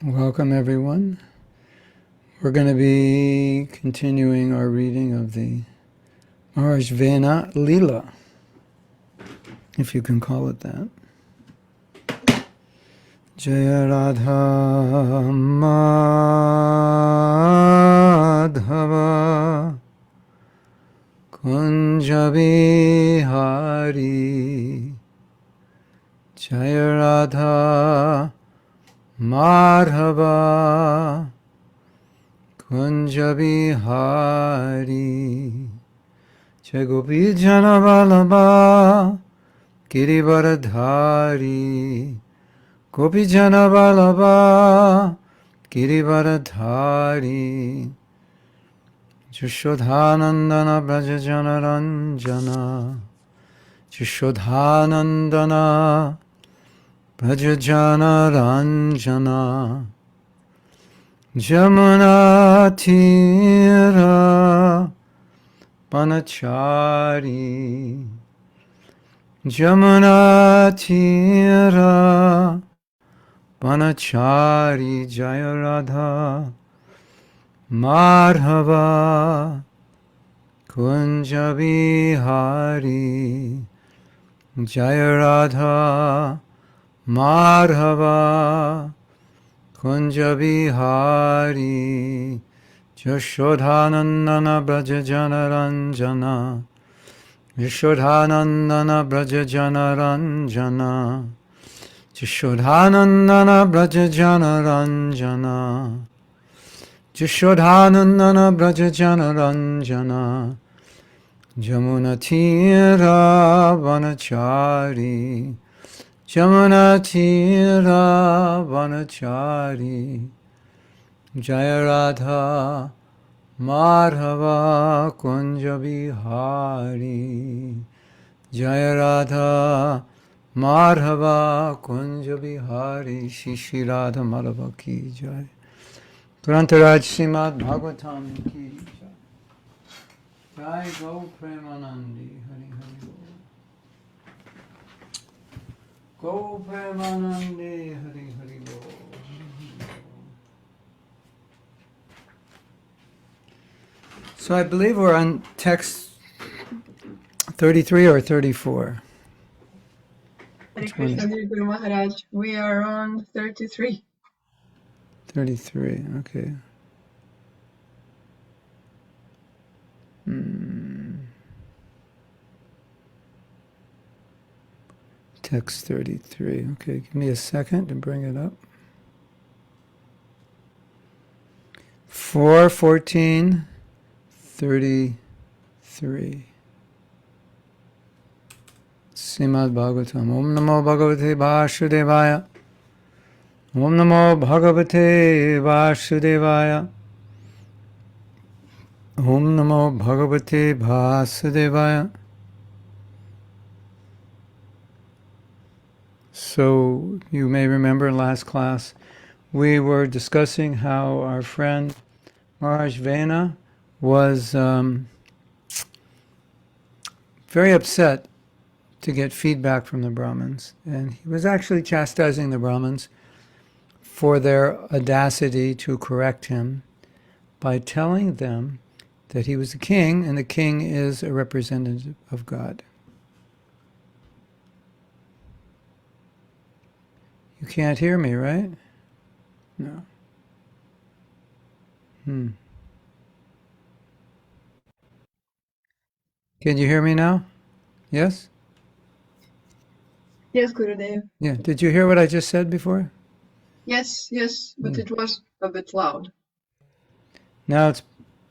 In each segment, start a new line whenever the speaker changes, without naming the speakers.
Welcome, everyone. We're going to be continuing our reading of the Maharaj Vena Lila, if you can call it that. Jaya Radha Madhava Kunja Bihari Jaya Radha Madhava Kunja Bihari Jai Gopi Jana Vallabha Girivaradhari Gopi Jana Vallabha Girivaradhari Jashodhanandana Braja Jana Ranjana Jashodhanandana Braja Jana Ranjana Jamuna Tira Panachari Jamuna Tira Panachari Jaya Radha Madhava Kunja Bihari Jaya Radha Madhava Kunja Bihari Jashodhanandana Braja Jana Ranjana Jashodhanandana Braja Jana Ranjana Jashodhanandana Braja Jana Ranjana Jashodhanandana Braja Jana Ranjana Jamuna Tira Vanachari Jamuna Tira Vanachari Jaya Radha Madhava Kunja Bihari Jaya Radha Madhava Kunja Bihari Shri Radha Madhava Ki Jai Grantaraj Srimad Bhagavatam Ki Jai Jai Go Premanandi Hari Hari Go Go Premanandi Hari Hari Go. So I believe we're on text 33 or 34.
Hare Krishna, Dear Guru Maharaj. We are on 33.
33, okay. Text 33. Okay, give me a second to bring it up. 4:14:33. Srimad Bhagavatam. Om Namo Bhagavate Vasudevaya. Om Namo Bhagavate Vasudevaya. Om Namo Bhagavate Vasudevaya. So you may remember in last class we were discussing how our friend Maharaj Vena was very upset to get feedback from the Brahmins, and he was actually chastising the Brahmins for their audacity to correct him by telling them that he was the king, and the king is a representative of God. You can't hear me, right? No. Can you hear me now? Yes?
Yes, Gurudev.
Yeah. Did you hear what I just said before?
Yes, but it was a bit loud.
Now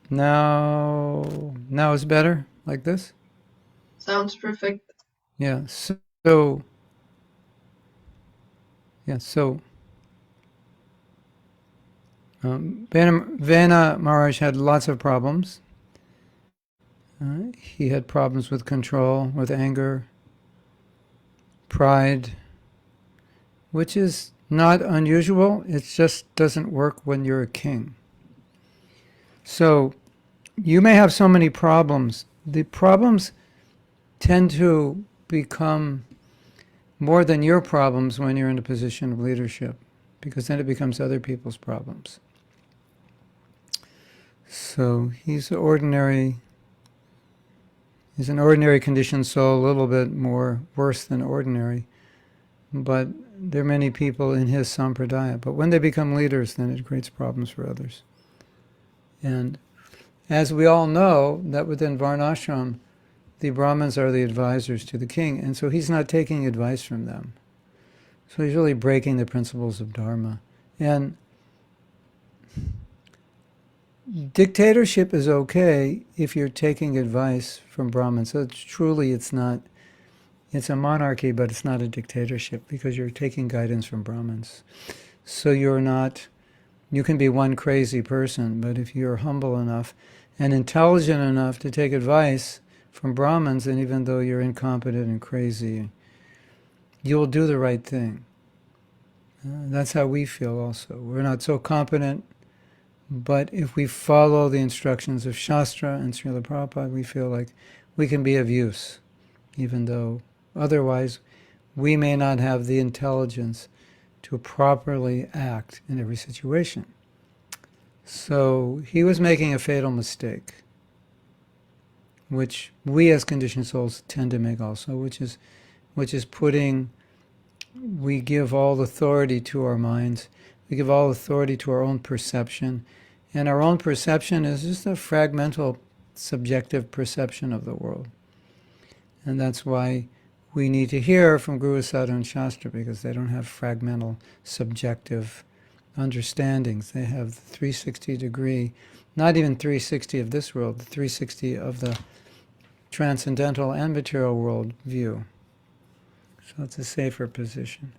it's better like this?
Sounds perfect.
Yeah. Vena Maharaj had lots of problems. He had problems with control, with anger, pride, which is not unusual. It just doesn't work when you're a king. So you may have so many problems. The problems tend to become more than your problems when you're in a position of leadership, because then it becomes other people's problems. So he's an ordinary conditioned soul, a little bit more worse than ordinary, but there are many people in his sampradaya. But when they become leaders, then it creates problems for others. And as we all know, that within Varnashram, the Brahmins are the advisors to the king, and so he's not taking advice from them. So he's really breaking the principles of Dharma. And dictatorship is okay if you're taking advice from Brahmins. So it's a monarchy, but it's not a dictatorship because you're taking guidance from Brahmins. So you can be one crazy person, but if you're humble enough and intelligent enough to take advice from Brahmins, and even though you're incompetent and crazy, you will do the right thing. That's how we feel also. We're not so competent, but if we follow the instructions of Shastra and Srila Prabhupada, we feel like we can be of use, even though otherwise we may not have the intelligence to properly act in every situation. So he was making a fatal mistake, which we as conditioned souls tend to make also, which is we give all authority to our minds, we give all authority to our own perception, and our own perception is just a fragmental, subjective perception of the world. And that's why we need to hear from Guru, Sadhu, and Shastra, because they don't have fragmental, subjective understandings. They have the 360 degree, not even 360 of this world, the 360 of the transcendental and material world view. So it's a safer position.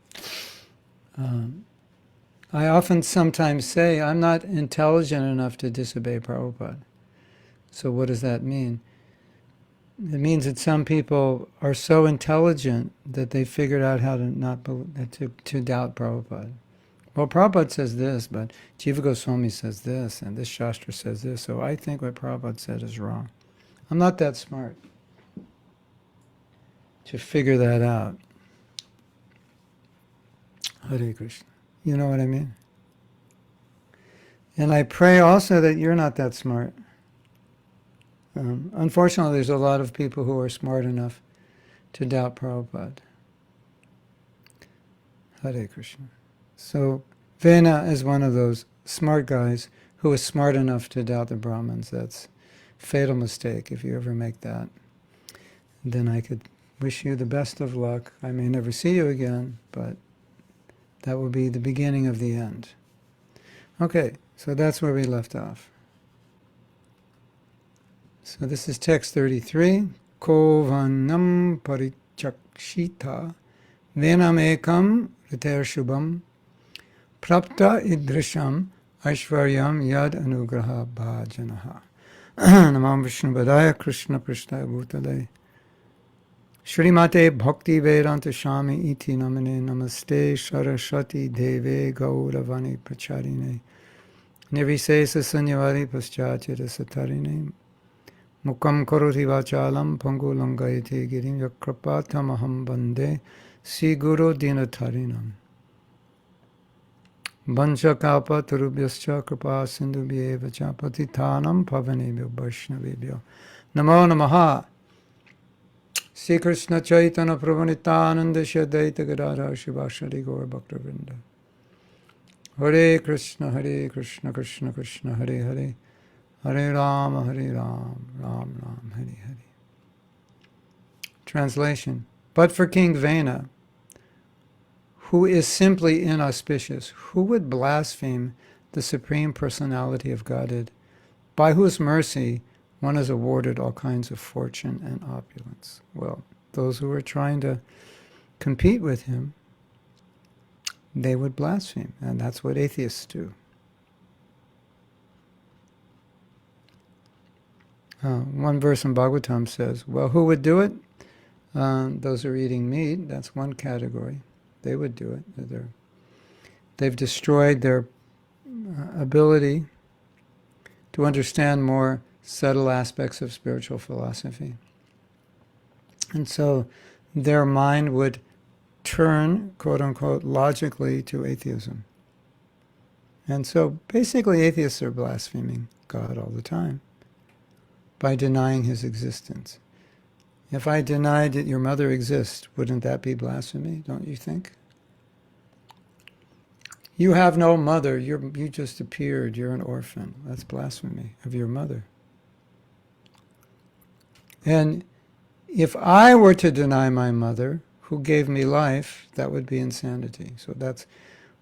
I often sometimes say, I'm not intelligent enough to disobey Prabhupada. So what does that mean? It means that some people are so intelligent that they figured out how to to doubt Prabhupada. Well, Prabhupada says this, but Jiva Goswami says this, and this Shastra says this, so I think what Prabhupada said is wrong. I'm not that smart to figure that out. Hare Krishna. You know what I mean? And I pray also that you're not that smart. Unfortunately, there's a lot of people who are smart enough to doubt Prabhupada. Hare Krishna. So Vena is one of those smart guys who is smart enough to doubt the Brahmins. That's a fatal mistake. If you ever make that, then I could wish you the best of luck. I may never see you again, but that will be the beginning of the end. Okay, so that's where we left off. So this is text 33. Ko vanam parichakshita venamekam riter shubham prapta idrisham aishvaryam yad anugraha bhajanaha. Namam Vishnu Padaya Krishna Prishtaya Bhutale Shrimate Bhakti Vedanta Shami Iti Namane Namaste Saraswati Deve Gauravani Pracharine Nirvisesa Sanyavari Paschachita Satarine Mukam Karoti Vachalam Pangu Langayate Girim Yakrapatamaham Bande Si Guru Dinatarinam Bancha Kalpa Turubhyascha Kripa Sindhubhyeva Cha Patitanam Pavanebhyo Vaishnavebhyo Namo Namaha Sri Krishna Chaitanya Prabhu Nityananda Shri Advaita Gadadhar Shivasari Gaur Bhaktivinoda Hare Krishna Krishna Krishna Hare Hare Hare Rama Ram Ram Hare Hare. Translation. But for King Vena, who is simply inauspicious, who would blaspheme the Supreme Personality of Godhead, by whose mercy one is awarded all kinds of fortune and opulence? Well, those who are trying to compete with him, they would blaspheme, and that's what atheists do. One verse in Bhagavatam says, well, who would do it? Those who are eating meat, that's one category. They would do it. They've destroyed their ability to understand more subtle aspects of spiritual philosophy. And so their mind would turn, quote unquote, logically to atheism. And so basically atheists are blaspheming God all the time by denying his existence. If I denied that your mother exists, wouldn't that be blasphemy, don't you think? You have no mother, you just appeared, you're an orphan. That's blasphemy of your mother. And if I were to deny my mother, who gave me life, that would be insanity. So that's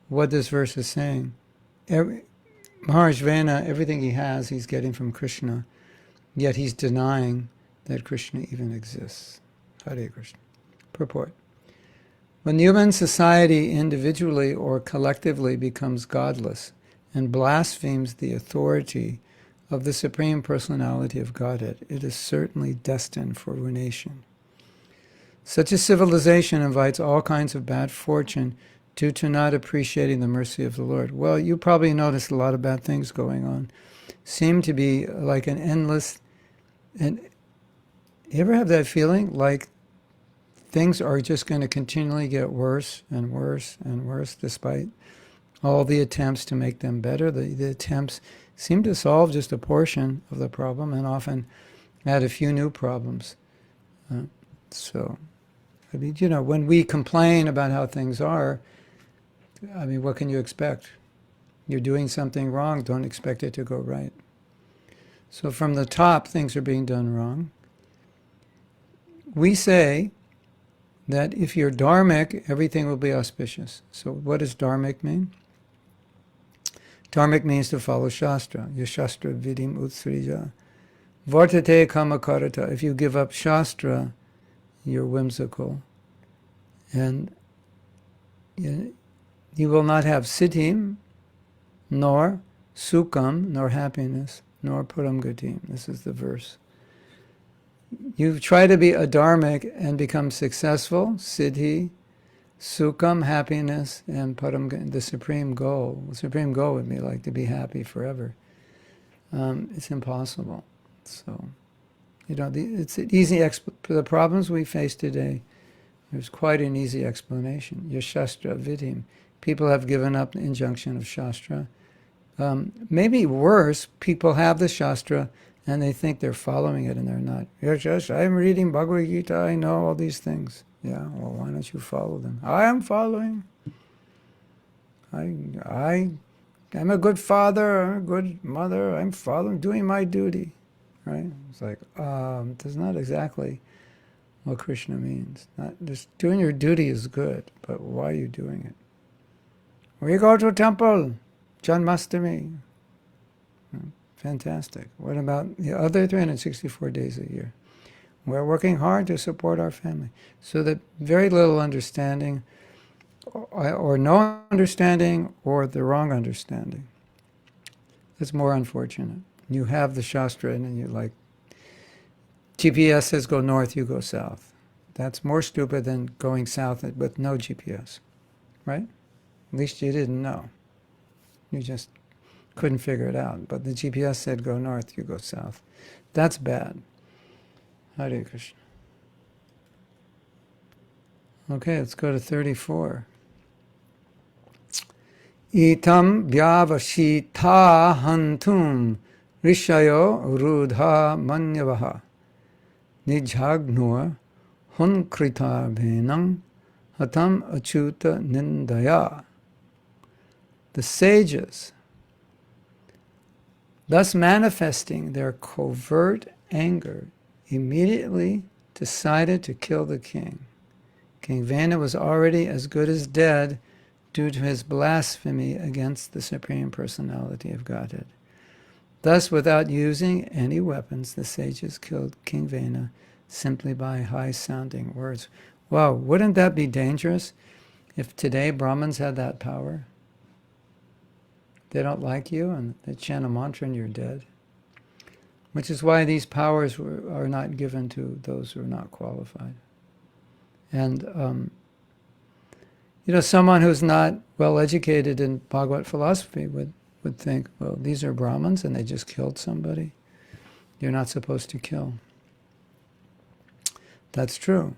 what this verse is saying. Maharaj Vena, everything he has, he's getting from Krishna, yet he's denying that Krishna even exists. Hare Krishna. Purport. When human society individually or collectively becomes godless and blasphemes the authority of the Supreme Personality of Godhead, it is certainly destined for ruination. Such a civilization invites all kinds of bad fortune due to not appreciating the mercy of the Lord. Well, you probably noticed a lot of bad things going on. Seem to be like an endless... And you ever have that feeling like things are just going to continually get worse and worse and worse despite all the attempts to make them better? The attempts seem to solve just a portion of the problem and often add a few new problems. I mean, when we complain about how things are, I mean, what can you expect? You're doing something wrong, don't expect it to go right. So from the top, things are being done wrong. We say that if you're dharmic, everything will be auspicious. So what does dharmic mean? Dharmic means to follow Shastra. Yashastra vidim utsrija. Vartate kamakarata. If you give up Shastra, you're whimsical. And you will not have siddhim, nor sukham, nor happiness, nor param gatim. This is the verse. You try to be adharmic and become successful, siddhi, sukham, happiness, and param, the supreme goal. The supreme goal would be like to be happy forever. It's impossible. So, it's an easy, the problems we face today, there's quite an easy explanation. Yashastra vidim. People have given up the injunction of Shastra. Maybe worse, people have the Shastra and they think they're following it and they're not. Yes, I'm reading Bhagavad Gita, I know all these things. Yeah, well, why don't you follow them? I am following. I'm a good father, I'm a good mother, I'm following, doing my duty. Right? It's like, that's not exactly what Krishna means. Not just doing your duty is good, but why are you doing it? We go to a temple, Janmastami. Fantastic. What about the other 364 days a year? We're working hard to support our family. So that very little understanding, or no understanding, or the wrong understanding. That's more unfortunate. You have the Shastra and you're like, GPS says go north, you go south. That's more stupid than going south with no GPS, right? At least you didn't know. You just couldn't figure it out. But the GPS said go north, you go south. That's bad. Hare Krishna. Okay, let's go to 34. Itam vyavashita hantum rishayo rudha manyavaha nijhagnur hunkrita bhenam hatam achuta nindaya. The sages, thus manifesting their covert anger, immediately decided to kill the king. King Vena was already as good as dead due to his blasphemy against the Supreme Personality of Godhead. Thus, without using any weapons, the sages killed King Vena simply by high-sounding words. Wow, wouldn't that be dangerous if today Brahmins had that power? They don't like you and they chant a mantra and you're dead. Which is why these powers are not given to those who are not qualified. And, someone who's not well educated in Bhagavad philosophy would think, well, these are Brahmins and they just killed somebody. You're not supposed to kill. That's true.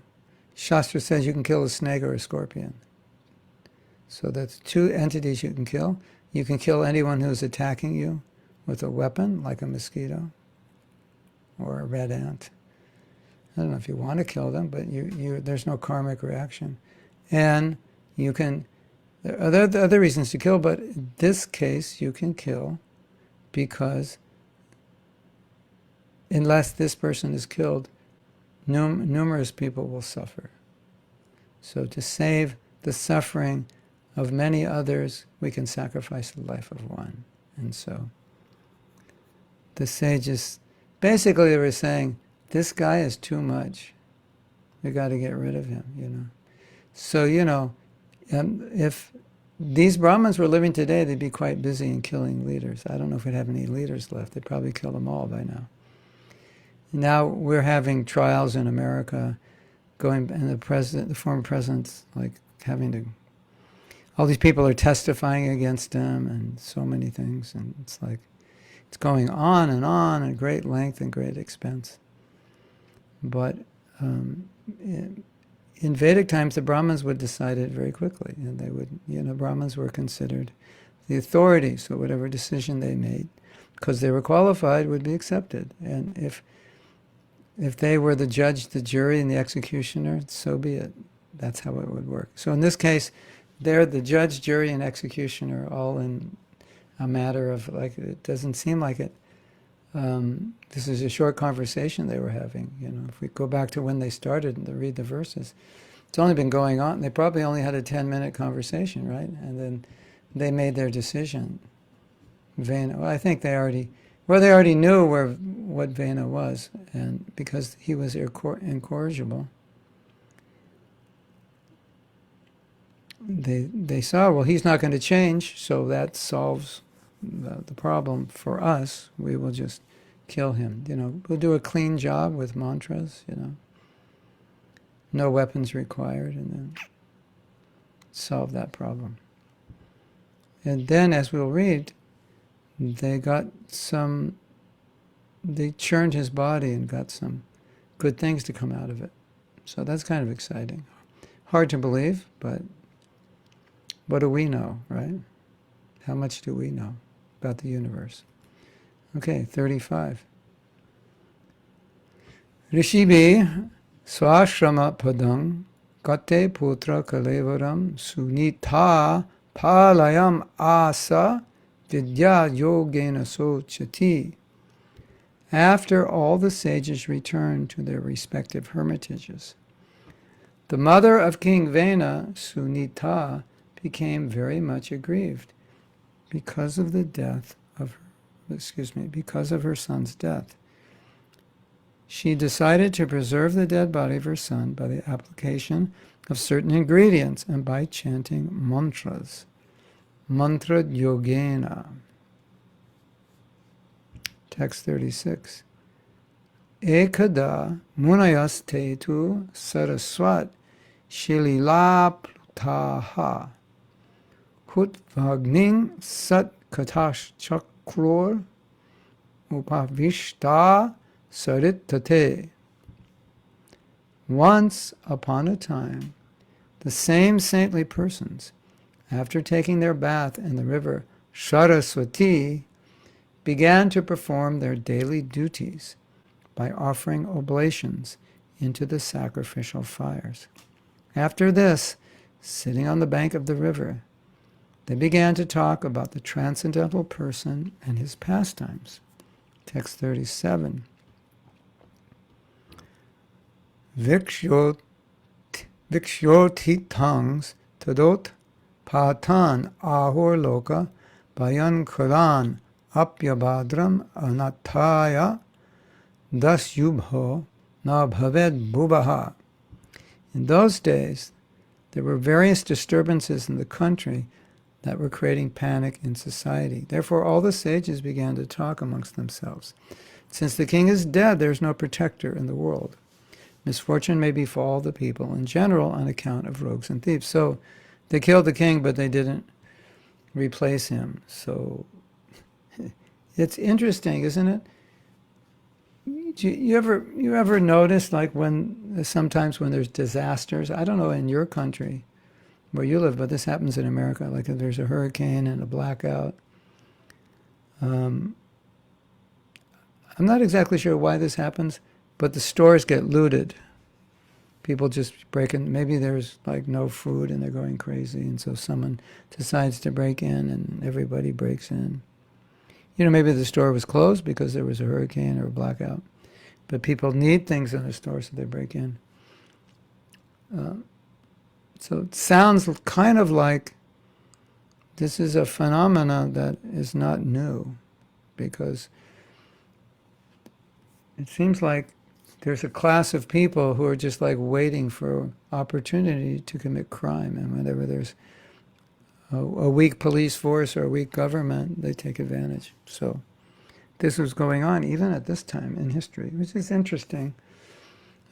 Shastra says you can kill a snake or a scorpion. So that's two entities you can kill. You can kill anyone who's attacking you with a weapon, like a mosquito or a red ant. I don't know if you want to kill them, but there's no karmic reaction. And you can, there are other reasons to kill, but in this case you can kill because unless this person is killed, numerous people will suffer. So to save the suffering of many others, we can sacrifice the life of one. And so the sages, basically they were saying, this guy is too much. We got to get rid of him, you know. So, you know, if these Brahmins were living today, they'd be quite busy in killing leaders. I don't know if we'd have any leaders left. They'd probably kill them all by now. Now we're having trials in America going, and the former president's like having to, all these people are testifying against him and so many things, and it's like, it's going on at great length and great expense. But in Vedic times, the Brahmins would decide it very quickly, and they would, you know, Brahmins were considered the authority, so whatever decision they made, because they were qualified, would be accepted. And if they were the judge, the jury, and the executioner, so be it. That's how it would work. So in this case, they're the judge, jury, and executioner all in a matter of, like, it doesn't seem like it. This is a short conversation they were having. You know, if we go back to when they started and read the verses, it's only been going on. They probably only had a 10-minute conversation, right? And then they made their decision. Vena, well, I think they already knew what Vena was, and because he was incorrigible, they saw, well, he's not going to change, so that solves the problem for us. We will just kill him. You know, we'll do a clean job with mantras, you know, no weapons required, and then solve that problem. And then, as we'll read, they churned his body and got some good things to come out of it. So that's kind of exciting. Hard to believe, but what do we know, right? How much do we know about the universe? Okay, 35. Rishibi swashrama padang kate putra kalevaram sunita palayam asa vidya yogena sochati. After all the sages returned to their respective hermitages, the mother of King Vena, Sunita, became very much aggrieved because of her son's death. She decided to preserve the dead body of her son by the application of certain ingredients and by chanting mantras. Mantra yogena. Text 36. Ekada munayas tetu saraswat shilila plutaha hutvagning sat katash chakror upavishta saritate. Once upon a time, the same saintly persons, after taking their bath in the river Saraswati, began to perform their daily duties by offering oblations into the sacrificial fires. After this, sitting on the bank of the river, they began to talk about the transcendental person and his pastimes. Text 37. Vikshyotitangs tadot patan ahor loka bayan kuran apyabhadram anathaya dasyubho na bhaved bhubaha. In those days, there were various disturbances in the country that were creating panic in society. Therefore, all the sages began to talk amongst themselves. Since the king is dead, there is no protector in the world. Misfortune may befall the people in general on account of rogues and thieves. So they killed the king, but they didn't replace him. So it's interesting, isn't it? You ever notice, like, sometimes when there's disasters, I don't know, in your country, where you live, but this happens in America. Like if there's a hurricane and a blackout. I'm not exactly sure why this happens, but the stores get looted. People just break in. Maybe there's like no food and they're going crazy, and so someone decides to break in and everybody breaks in. Maybe the store was closed because there was a hurricane or a blackout, but people need things in the store, so they break in. So it sounds kind of like this is a phenomena that is not new, because it seems like there's a class of people who are just like waiting for opportunity to commit crime, and whenever there's a weak police force or a weak government, they take advantage. So this was going on even at this time in history, which is interesting.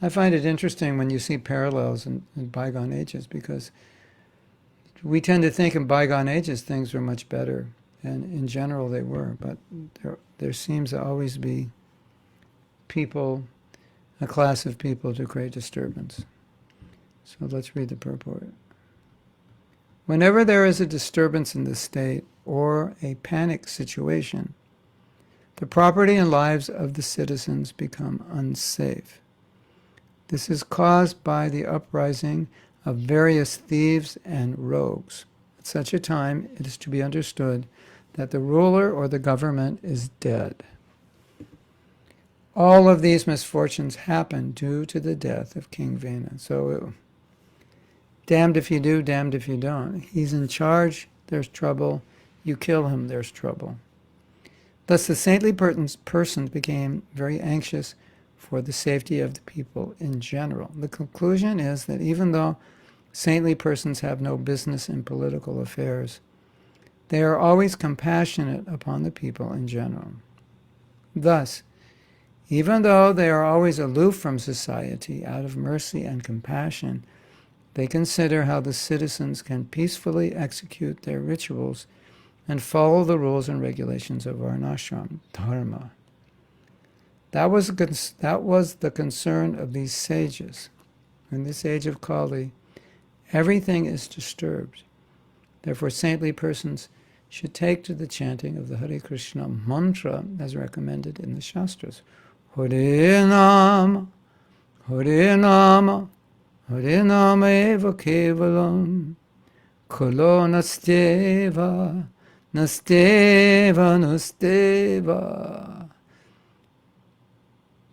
I find it interesting when you see parallels in bygone ages, because we tend to think in bygone ages things were much better, and in general they were, but there seems to always be people, a class of people to create disturbance. So let's read the purport. Whenever there is a disturbance in the state or a panic situation, the property and lives of the citizens become unsafe. This is caused by the uprising of various thieves and rogues. At such a time, it is to be understood that the ruler or the government is dead. All of these misfortunes happen due to the death of King Vena. So, damned if you do, damned if you don't. He's in charge, there's trouble. You kill him, there's trouble. Thus the saintly persons became very anxious for the safety of the people in general. The conclusion is that even though saintly persons have no business in political affairs, they are always compassionate upon the people in general. Thus, even though they are always aloof from society out of mercy and compassion, they consider how the citizens can peacefully execute their rituals and follow the rules and regulations of varnashram, dharma. That was the concern of these sages. In this age of Kali, everything is disturbed. Therefore, saintly persons should take to the chanting of the Hare Krishna mantra as recommended in the Shastras. Hare Nama, Hare Nama, Hare Nama eva kevalam, kalo nasteva, nasteva, nasteva,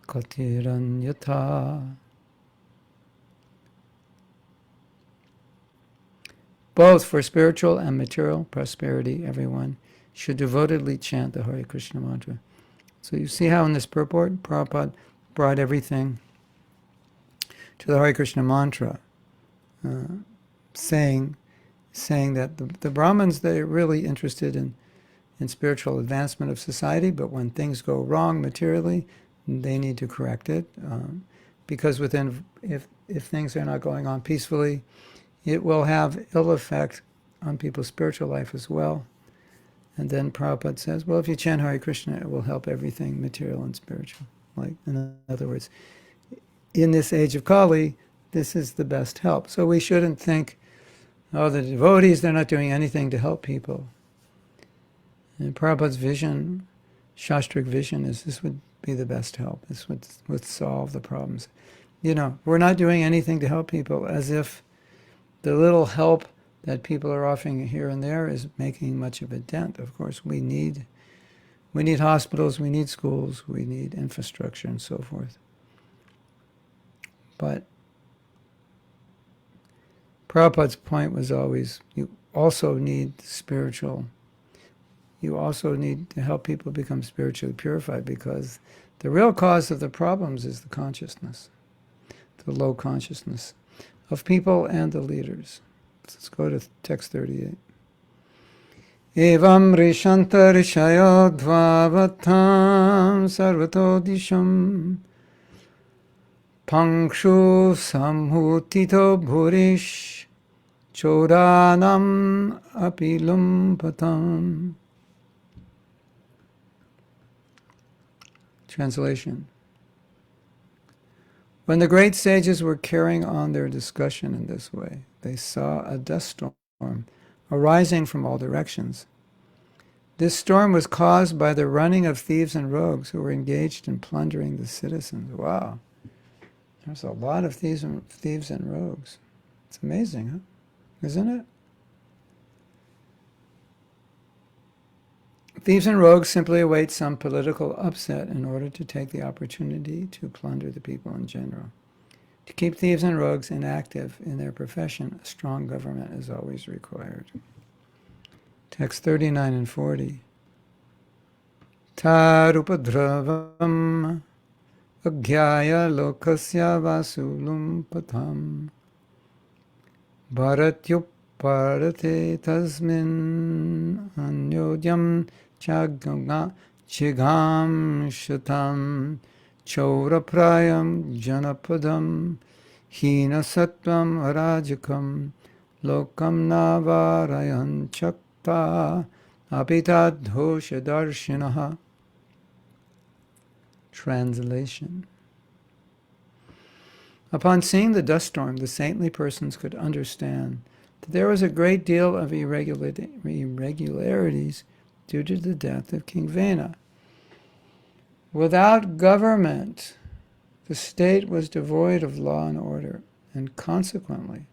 katiranyata. Both for spiritual and material prosperity, everyone should devotedly chant the Hare Krishna mantra. So you see how in this purport, Prabhupada brought everything to the Hare Krishna mantra, saying that the Brahmins, they're really interested in spiritual advancement of society, but when things go wrong materially, they need to correct it, because if things are not going on peacefully, it will have ill effect on people's spiritual life as well. And then Prabhupada says, well, if you chant Hare Krishna, it will help everything material and spiritual. Like, in other words, in this age of Kali, this is the best help. So we shouldn't think, oh, the devotees, they're not doing anything to help people. And Prabhupada's vision, Shastric vision, is this would be the best help. This would solve the problems. We're not doing anything to help people, as if the little help that people are offering here and there is making much of a dent. Of course, we need hospitals, we need schools, we need infrastructure and so forth. But Prabhupada's point was always, you also need to help people become spiritually purified, because the real cause of the problems is the consciousness, the low consciousness of people and the leaders. Let's go to text 38. Evam rishanta rishayo dvavatam sarvato disham pankshu samhutito bhurish chodanam apilumpatam. Translation. When the great sages were carrying on their discussion in this way, they saw a dust storm arising from all directions. This storm was caused by the running of thieves and rogues who were engaged in plundering the citizens. Wow, there's a lot of thieves and rogues. It's amazing, huh? Isn't it? Thieves and rogues simply await some political upset in order to take the opportunity to plunder the people in general. To keep thieves and rogues inactive in their profession, a strong government is always required. Text 39 and 40. Tarupadravam agyaya lokasya vasulum patham bharatyuparate tasmin anyodhyam chigam shatam chauraprayam janapadam hina sattvam arajakam lokam navarayan chakta apitadhosha darshinaha. Translation. Upon seeing the dust storm, the saintly persons could understand that there was a great deal of irregularities due to the death of King Vena. Without government, the state was devoid of law and order, and consequently,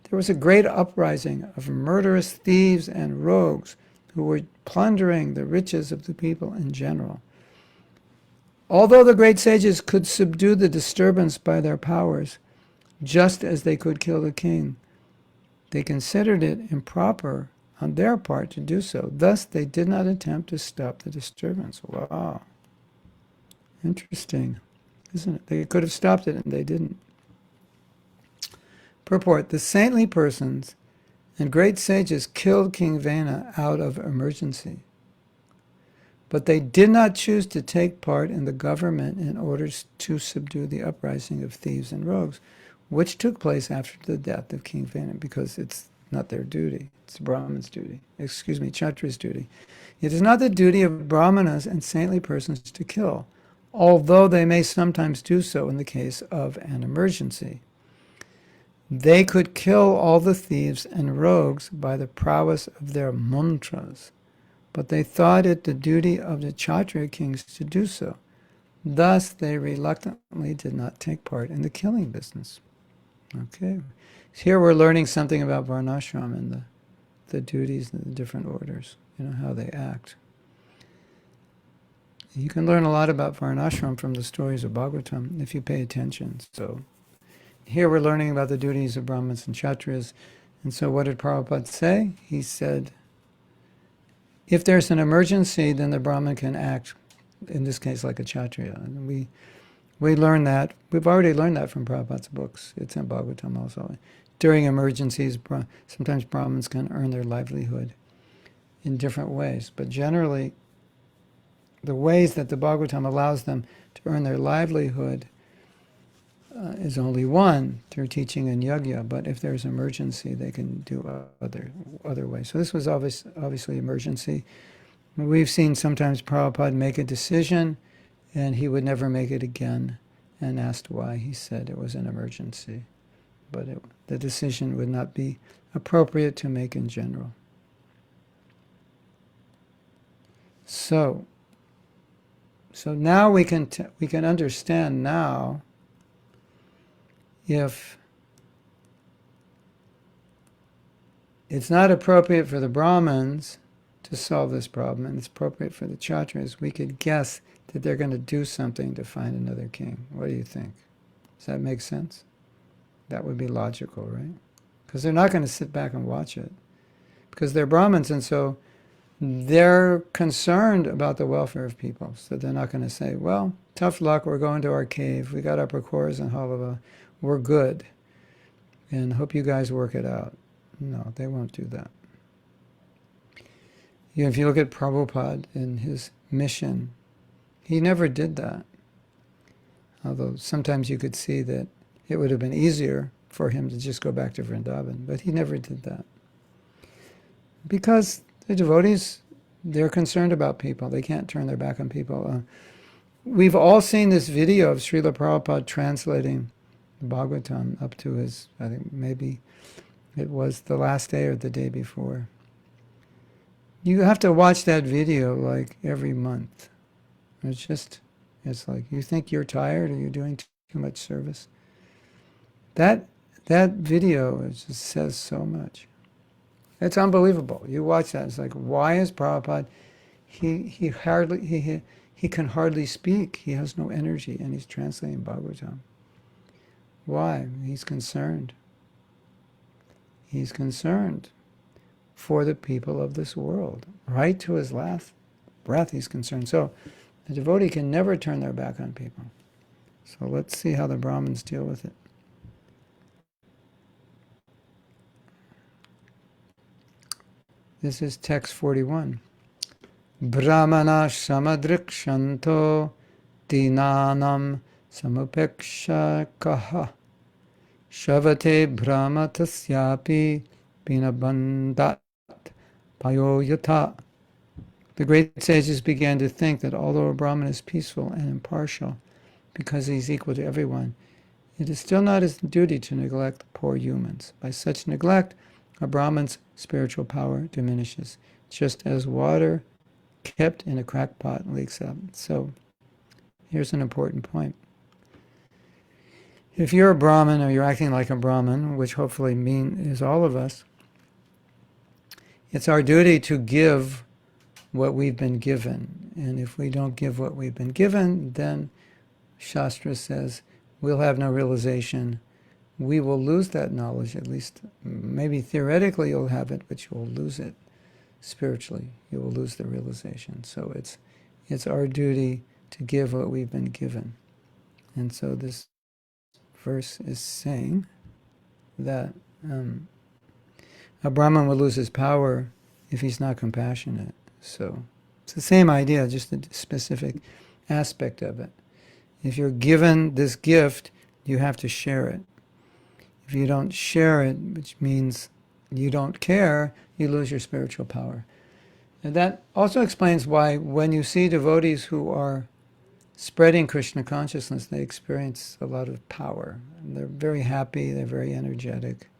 there was a great uprising of murderous thieves and rogues who were plundering the riches of the people in general. Although the great sages could subdue the disturbance by their powers, just as they could kill the king, they considered it improper on their part to do so. Thus, they did not attempt to stop the disturbance. Wow. Interesting, isn't it? They could have stopped it, and they didn't. Purport: the saintly persons and great sages killed King Vena out of emergency. But they did not choose to take part in the government in order to subdue the uprising of thieves and rogues, which took place after the death of King Vena, because it's not their duty. It's Brahman's duty. Kshatriya's duty. It is not the duty of Brahmanas and saintly persons to kill, although they may sometimes do so in the case of an emergency. They could kill all the thieves and rogues by the prowess of their mantras, but they thought it the duty of the Kshatriya kings to do so. Thus, they reluctantly did not take part in the killing business. Okay. Here we're learning something about Varnashram and the duties and the different orders, how they act. You can learn a lot about Varnashram from the stories of Bhagavatam if you pay attention. So here we're learning about the duties of Brahmins and Kshatriyas. And so what did Prabhupada say? He said, if there's an emergency, then the Brahmin can act, in this case, like a Kshatriya. And we learn that. We've already learned that from Prabhupada's books. It's in Bhagavatam also. During emergencies, sometimes Brahmins can earn their livelihood in different ways. But generally, the ways that the Bhagavatam allows them to earn their livelihood is only one, through teaching and yajna, but if there's emergency, they can do other ways. So this was obviously emergency. We've seen sometimes Prabhupada make a decision, and he would never make it again, and asked why. He said it was an emergency, but the decision would not be appropriate to make in general. So now we can understand now, if it's not appropriate for the Brahmins to solve this problem, and it's appropriate for the Kshatriyas, we could guess that they're going to do something to find another king. What do you think? Does that make sense? That would be logical, right? Because they're not going to sit back and watch it. Because they're Brahmins, and so they're concerned about the welfare of people. So they're not going to say, well, tough luck, we're going to our cave, we got our pakoras and halava, we're good, and hope you guys work it out. No, they won't do that. If you look at Prabhupada in his mission, he never did that. Although sometimes you could see that it would have been easier for him to just go back to Vrindavan, but he never did that. Because the devotees, they're concerned about people. They can't turn their back on people. we've all seen this video of Srila Prabhupada translating the Bhagavatam up to his, I think maybe it was the last day or the day before. You have to watch that video like every month. It's like, you think you're tired or you're doing too much service. That video just says so much. It's unbelievable. You watch that, it's like, why is Prabhupada, he can hardly speak. He has no energy, and he's translating Bhagavatam. Why? He's concerned. He's concerned for the people of this world. Right to his last breath, he's concerned. So the devotee can never turn their back on people. So let's see how the Brahmins deal with it. This is text 41. Brahmana samadrikshanto dinanam samupekshakaha shavate brahmatasyapi binabandat payoyata. The great sages began to think that although a Brahmin is peaceful and impartial because he's equal to everyone, it is still not his duty to neglect poor humans. By such neglect, a Brahmin's spiritual power diminishes, just as water kept in a cracked pot leaks out. So here's an important point. If you're a Brahmin or you're acting like a Brahmin, which hopefully is all of us, it's our duty to give what we've been given. And if we don't give what we've been given, then Shastra says we'll have no realization. We will lose that knowledge, at least maybe theoretically you'll have it, but you will lose it spiritually. You will lose the realization. So it's our duty to give what we've been given. And so this verse is saying that a Brahmin will lose his power if he's not compassionate. So it's the same idea, just a specific aspect of it. If you're given this gift, you have to share it. If you don't share it, which means you don't care, you lose your spiritual power. And that also explains why when you see devotees who are spreading Krishna consciousness, they experience a lot of power. And they're very happy, they're very energetic.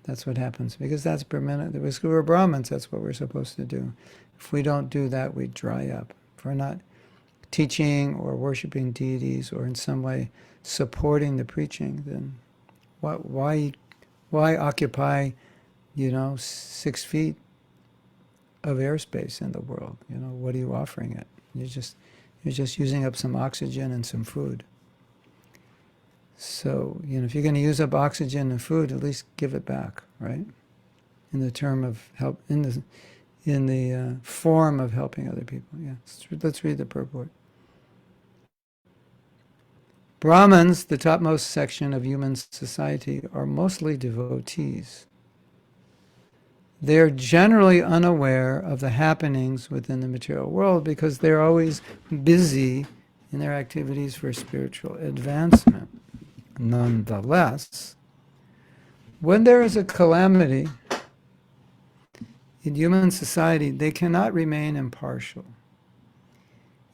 That's what happens. Because that's Brahminical. Because we're Brahmins, that's what we're supposed to do. If we don't do that, we dry up. If we're not teaching or worshiping deities or in some way supporting the preaching, then why occupy, 6 feet of airspace in the world? What are you offering it? You're just using up some oxygen and some food. So, if you're going to use up oxygen and food, at least give it back, right? In the term of help, in the form of helping other people. Yeah, let's read the purport. Brahmins, the topmost section of human society, are mostly devotees. They are generally unaware of the happenings within the material world because they're always busy in their activities for spiritual advancement. Nonetheless, when there is a calamity in human society, they cannot remain impartial.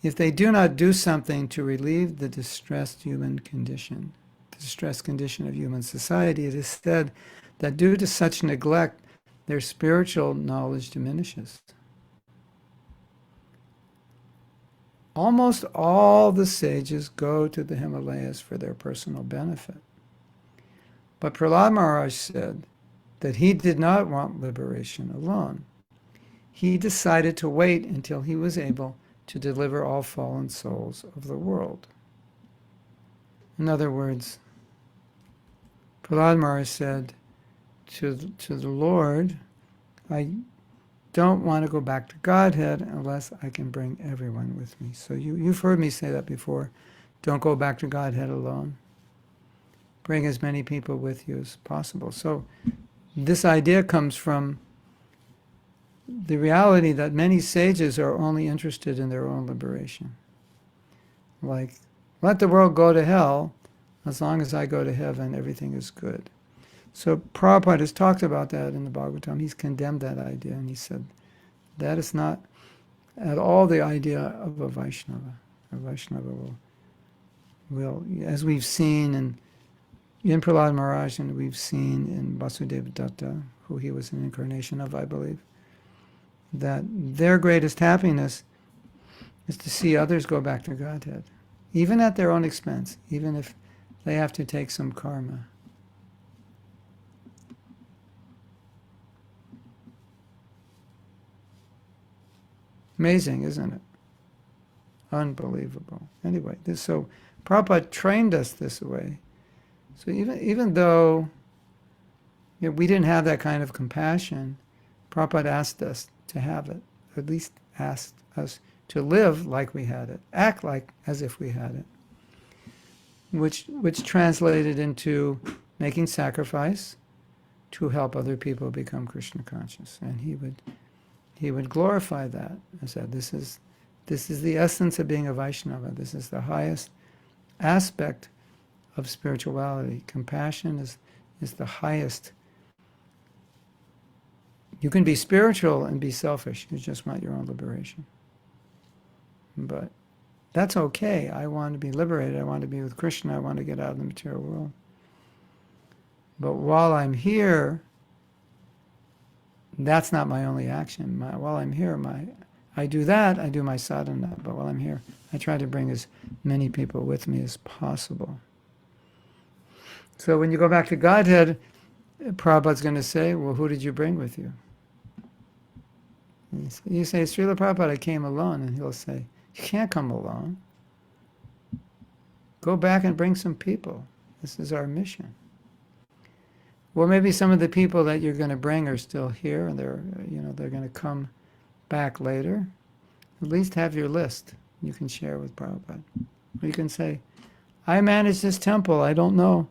If they do not do something to relieve the distressed condition of human society, it is said that due to such neglect, their spiritual knowledge diminishes. Almost all the sages go to the Himalayas for their personal benefit. But Prahlad Maharaj said that he did not want liberation alone. He decided to wait until he was able to deliver all fallen souls of the world. In other words, Prahlad Maharaj said to the Lord, I don't want to go back to Godhead unless I can bring everyone with me. So you've heard me say that before. Don't go back to Godhead alone. Bring as many people with you as possible. So this idea comes from the reality that many sages are only interested in their own liberation. Like, let the world go to hell, as long as I go to heaven, everything is good. So Prabhupada has talked about that in the Bhagavatam. He's condemned that idea, and he said, that is not at all the idea of a Vaishnava. A Vaishnava will, as we've seen in Prahlad Maharaj, and we've seen in Vasudeva Datta, who he was an incarnation of, I believe, that their greatest happiness is to see others go back to Godhead, even at their own expense, even if they have to take some karma. Amazing, isn't it? Unbelievable. Anyway, so Prabhupada trained us this way. So even though we didn't have that kind of compassion, Prabhupada asked us to have it, or at least asked us to live like we had it, act like as if we had it, which translated into making sacrifice to help other people become Krishna conscious. And he would glorify that and said, this is the essence of being a Vaishnava. This is the highest aspect of spirituality. Compassion is the highest. You can be spiritual and be selfish. You just want your own liberation. But that's okay. I want to be liberated. I want to be with Krishna. I want to get out of the material world. But while I'm here, that's not my only action. While I'm here, I do that, I do my sadhana, but while I'm here, I try to bring as many people with me as possible. So when you go back to Godhead, Prabhupada's going to say, well, who did you bring with you? You say, Srila Prabhupada, I came alone. And he'll say, you can't come alone. Go back and bring some people. This is our mission. Well, maybe some of the people that you're going to bring are still here, and they're going to come back later. At least have your list you can share with Prabhupada. Or you can say, I manage this temple. I don't know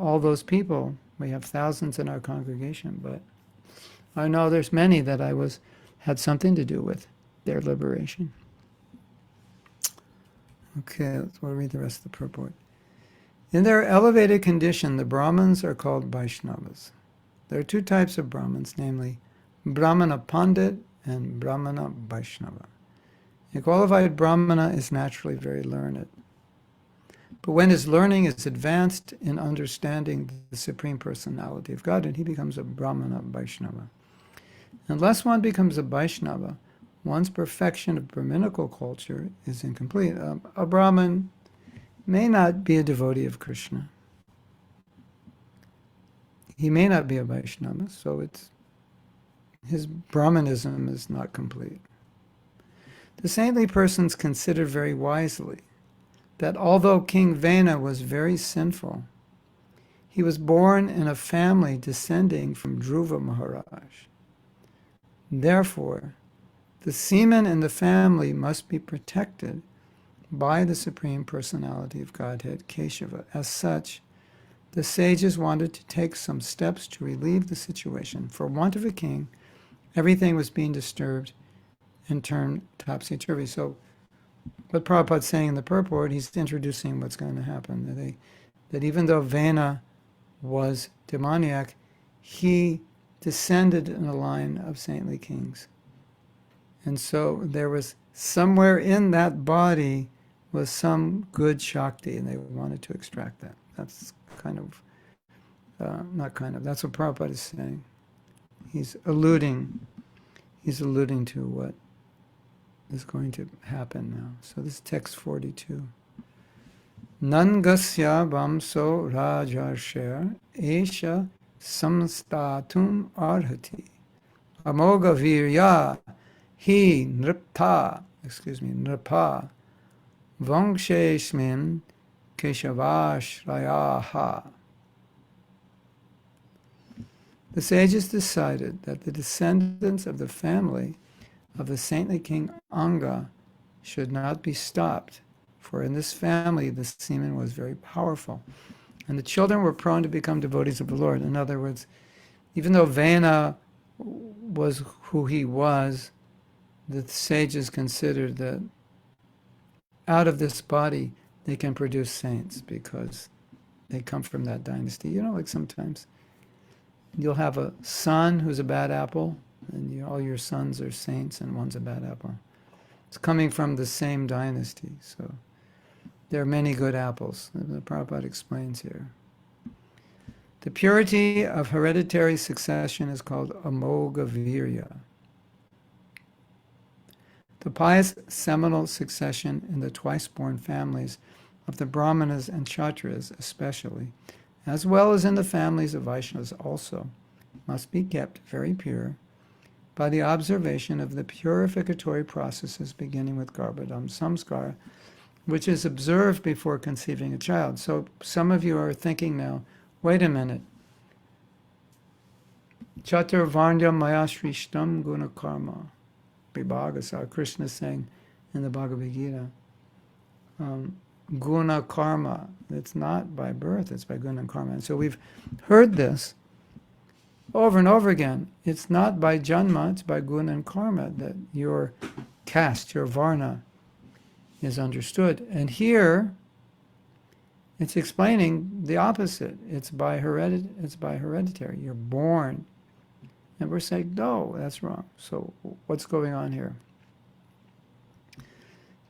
all those people. We have thousands in our congregation, but I know there's many that had something to do with their liberation. Okay, we'll read the rest of the purport. In their elevated condition, the Brahmins are called Vaishnavas. There are two types of Brahmins, namely Brahmana Pandit and Brahmana Vaishnava. A qualified Brahmana is naturally very learned. But when his learning is advanced in understanding the Supreme Personality of God, and he becomes a Brahmana Vaishnava. Unless one becomes a Vaishnava, one's perfection of Brahminical culture is incomplete. A Brahmin may not be a devotee of Krishna. He may not be a Vaishnava, so his Brahmanism is not complete. The saintly persons consider very wisely that although King Vena was very sinful, he was born in a family descending from Dhruva Maharaj. Therefore, the semen in the family must be protected by the Supreme Personality of Godhead, Keshava. As such, the sages wanted to take some steps to relieve the situation. For want of a king, everything was being disturbed and turned topsy-turvy. So what Prabhupada's saying in the purport, he's introducing what's going to happen. That even though Vena was demoniac, he descended in a line of saintly kings. And so there was somewhere in that body was some good Shakti, and they wanted to extract that. That's that's what Prabhupada is saying. He's alluding to what is going to happen now. So this is text 42. Nangasya vamso rajarsher esha samstatum arhati amoga virya hi nripa vangshesmin keshavashrayaha. The sages decided that the descendants of the family of the saintly king Anga should not be stopped, for in this family the semen was very powerful, and the children were prone to become devotees of the Lord. In other words, even though Vena was who he was, the sages considered that out of this body they can produce saints because they come from that dynasty. Like sometimes you'll have a son who's a bad apple, and all your sons are saints, and one's a bad apple. It's coming from the same dynasty, so there are many good apples. The Prabhupada explains here. The purity of hereditary succession is called Amoga Virya. The pious seminal succession in the twice-born families of the Brahmanas and Kshatriyas especially, as well as in the families of Vaishnavas also, must be kept very pure by the observation of the purificatory processes beginning with Garbhodam Samskara, which is observed before conceiving a child. So some of you are thinking now, wait a minute. Chaturvarnya maya shrishtam guna karma. Vibhagasa, Krishna is saying in the Bhagavad Gita. Guna karma. It's not by birth, it's by guna and karma. And so we've heard this over and over again. It's not by janma, it's by guna and karma that your caste, your varna, is understood. And here, it's explaining the opposite. It's by hereditary. You're born. And we're saying, no, that's wrong. So what's going on here?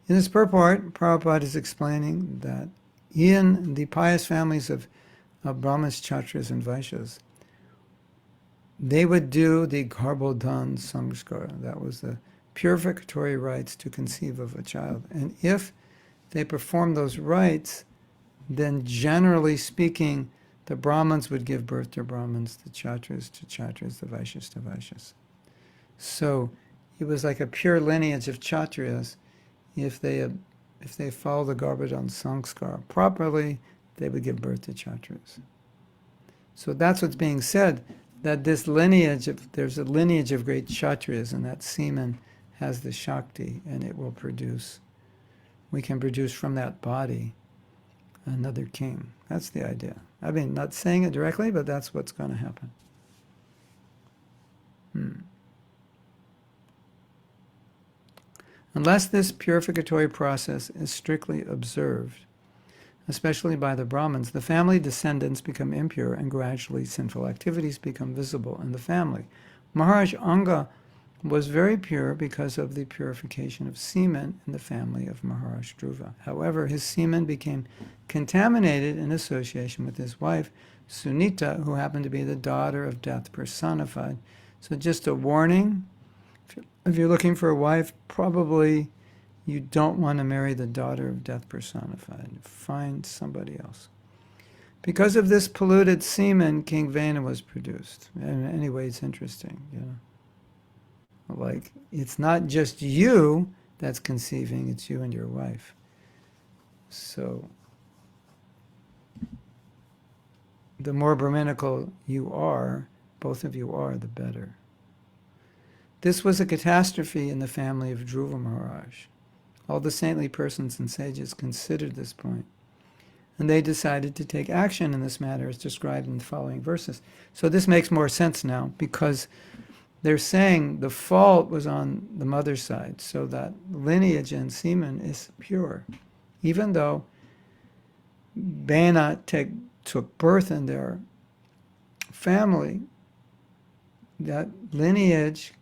In this purport, Prabhupada is explaining that in the pious families of Brahmanas, Kshatriyas, and Vaishyas, they would do the Garbhodhan Samskara. That was the purificatory rites to conceive of a child. And if they perform those rites, then generally speaking, the Brahmins would give birth to Brahmins, the Kshatriyas to Kshatriyas, the Vaishyas to Vaishyas. So it was like a pure lineage of Kshatriyas. If they follow the Garbhodhan Samskara properly, they would give birth to Kshatriyas. So that's what's being said, that this lineage, there's a lineage of great Kshatriyas, and that semen has the Shakti, and it will produce, we can produce from that body another king. That's the idea. I mean, not saying it directly, but that's what's going to happen. Unless this purificatory process is strictly observed, especially by the Brahmins, the family descendants become impure and gradually sinful activities become visible in the family. Maharaj Anga was very pure because of the purification of semen in the family of Maharaj Dhruva. However, his semen became contaminated in association with his wife, Sunita, who happened to be the daughter of death personified. So just a warning, if you're looking for a wife, probably you don't want to marry the daughter of death personified. Find somebody else. Because of this polluted semen, King Vena was produced. And anyway, it's interesting, you know. Like, it's not just you that's conceiving, it's you and your wife. So, the more Brahminical you are, both of you are, the better. This was a catastrophe in the family of Dhruva Maharaj. All the saintly persons and sages considered this point, and they decided to take action in this matter as described in the following verses. So this makes more sense now, because they're saying the fault was on the mother's side, so that lineage and semen is pure. Even though Vena took birth in their family, that lineage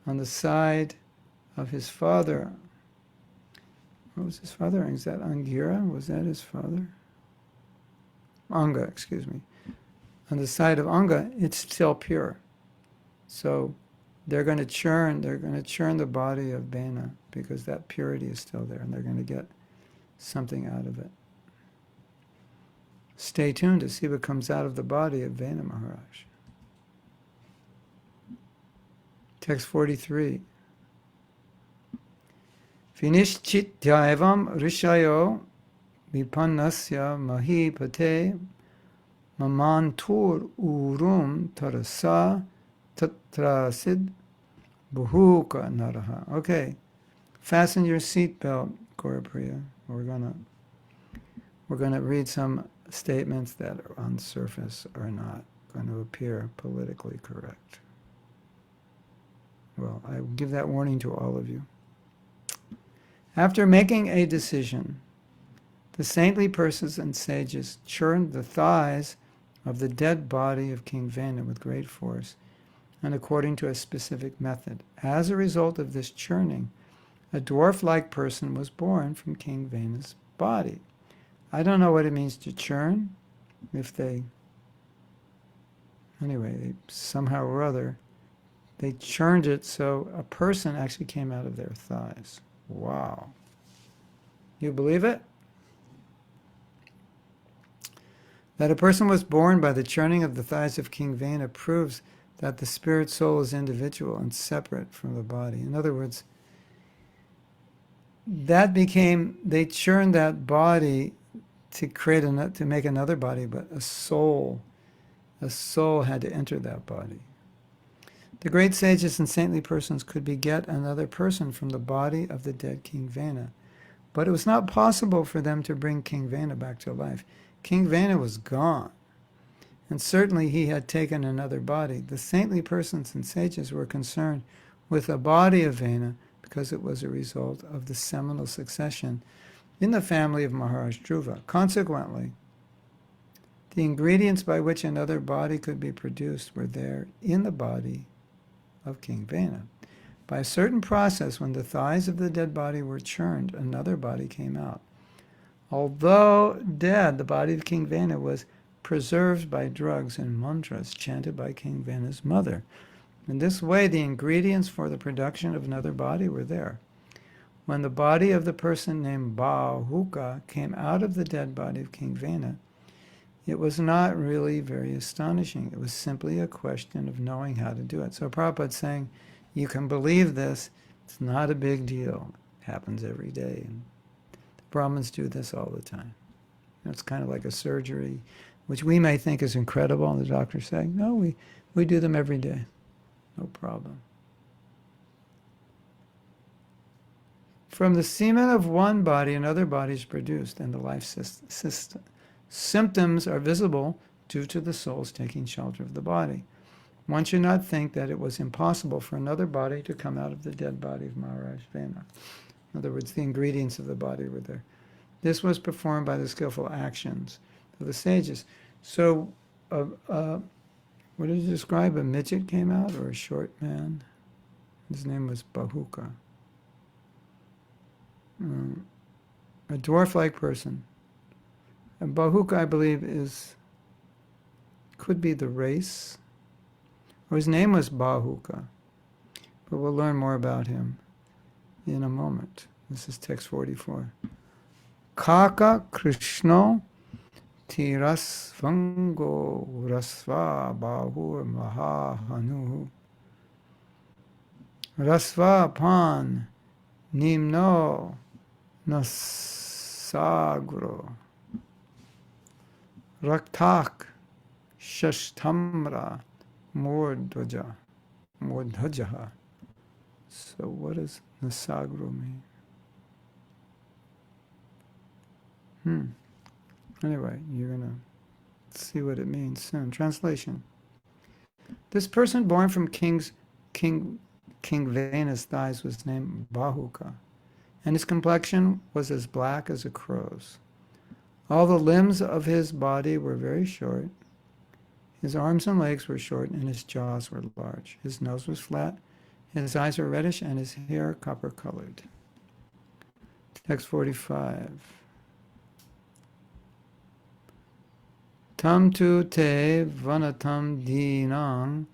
on the side of his father, what was his father? Is that Angira? Was that his father? Anga, excuse me. On the side of Anga, it's still pure. So they're going to churn the body of Vena because that purity is still there, and they're going to get something out of it. Stay tuned to see what comes out of the body of Vena Maharaj. Text 43. Vinishchityaivam rishayo vipannasya mahipate mamantur urum tarasa tatrasid buhuka naraha. Okay, fasten your seatbelt, Gaurapriya. We're gonna read some statements that on the surface are not going to appear politically correct. Well, I will give that warning to all of you. After making a decision, the saintly persons and sages churned the thighs of the dead body of King Vena with great force and according to a specific method. As a result of this churning, A dwarf-like person was born from King Vena's body. I don't know what it means to churn. If they, anyway, they, somehow or other, they churned it so a person actually came out of their thighs. Wow. You believe it? That a person was born by the churning of the thighs of King Vena proves that the spirit soul is individual and separate from the body. In other words, they churned that body to to make another body, but a soul had to enter that body. The great sages and saintly persons could beget another person from the body of the dead King Vena, but it was not possible for them to bring King Vena back to life. King Vena was gone, and certainly he had taken another body. The saintly persons and sages were concerned with the body of Vena because it was a result of the seminal succession in the family of Maharaj Dhruva. Consequently, the ingredients by which another body could be produced were there in the body of King Vena. By a certain process, when the thighs of the dead body were churned, another body came out. Although dead, the body of King Vena was preserved by drugs and mantras chanted by King Vena's mother. In this way, the ingredients for the production of another body were there. When the body of the person named Bahuka came out of the dead body of King Vena, it was not really very astonishing. It was simply a question of knowing how to do it. So Prabhupada's saying, you can believe this. It's not a big deal. It happens every day. And the Brahmins do this all the time. It's kind of like a surgery, which we may think is incredible, and the doctor's saying, no, we do them every day. No problem. From the semen of one body, another body is produced, and the life system. Symptoms are visible due to the souls taking shelter of the body. One should not think that it was impossible for another body to come out of the dead body of Maharaj Vena. In other words, the ingredients of the body were there. This was performed by the skillful actions of the sages. So, what did you describe? A midget came out, or a short man? His name was Bahuka. A dwarf-like person. And Bahuka, I believe, could be the race, or his name was Bahuka, but we'll learn more about him in a moment. This is text 44. Kaka Krishno Tirasvango Rasva Bahur Mahahanu Rasva Pan Nimno Nasagro Raktak Shashtamra Mordhaja. So what does Nasagro mean? Anyway, you're going to see what it means soon. Translation. This person born from King Vena's thighs was named Bahuka, and his complexion was as black as a crow's. All the limbs of his body were very short. His arms and legs were short, and his jaws were large. His nose was flat, his eyes were reddish, and his hair copper-colored. Text 45. Tam tu te vanatam dinang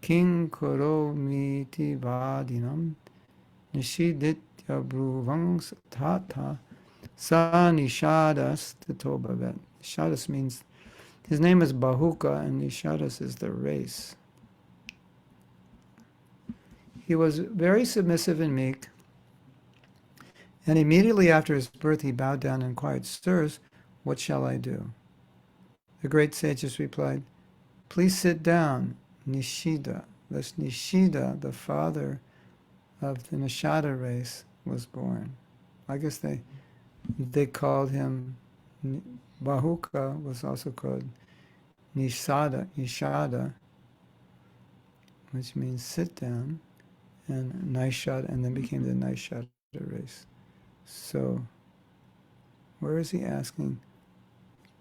king koro miti vadinam nishiditya bruvang tata sa nishadas titobhavet. Nishadas means, his name is Bahuka, and Nishadas is the race. He was very submissive and meek, and immediately after his birth he bowed down and inquired, Sirs, what shall I do? The great sages replied, please sit down, Nishida. Thus Nishida, the father of the Nishada race, was born. I guess they called him, Bahuka was also called Nishada, which means sit down, and Nishada, and then became the Nishada race. So, where is he asking?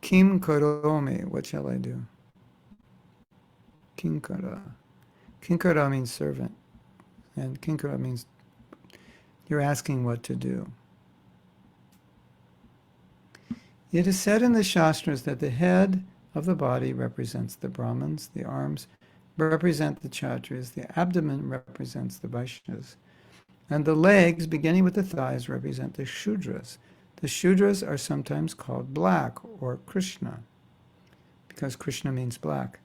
Kim Karome, what shall I do? Kinkara. Kinkara means servant, and Kinkara means, You're asking what to do. It is said in the Shastras that the head of the body represents the Brahmins, the arms represent the Kshatriyas, the abdomen represents the Vaishyas, and the legs, beginning with the thighs, represent the Shudras. The Shudras are sometimes called black or Krishna, because Krishna means black.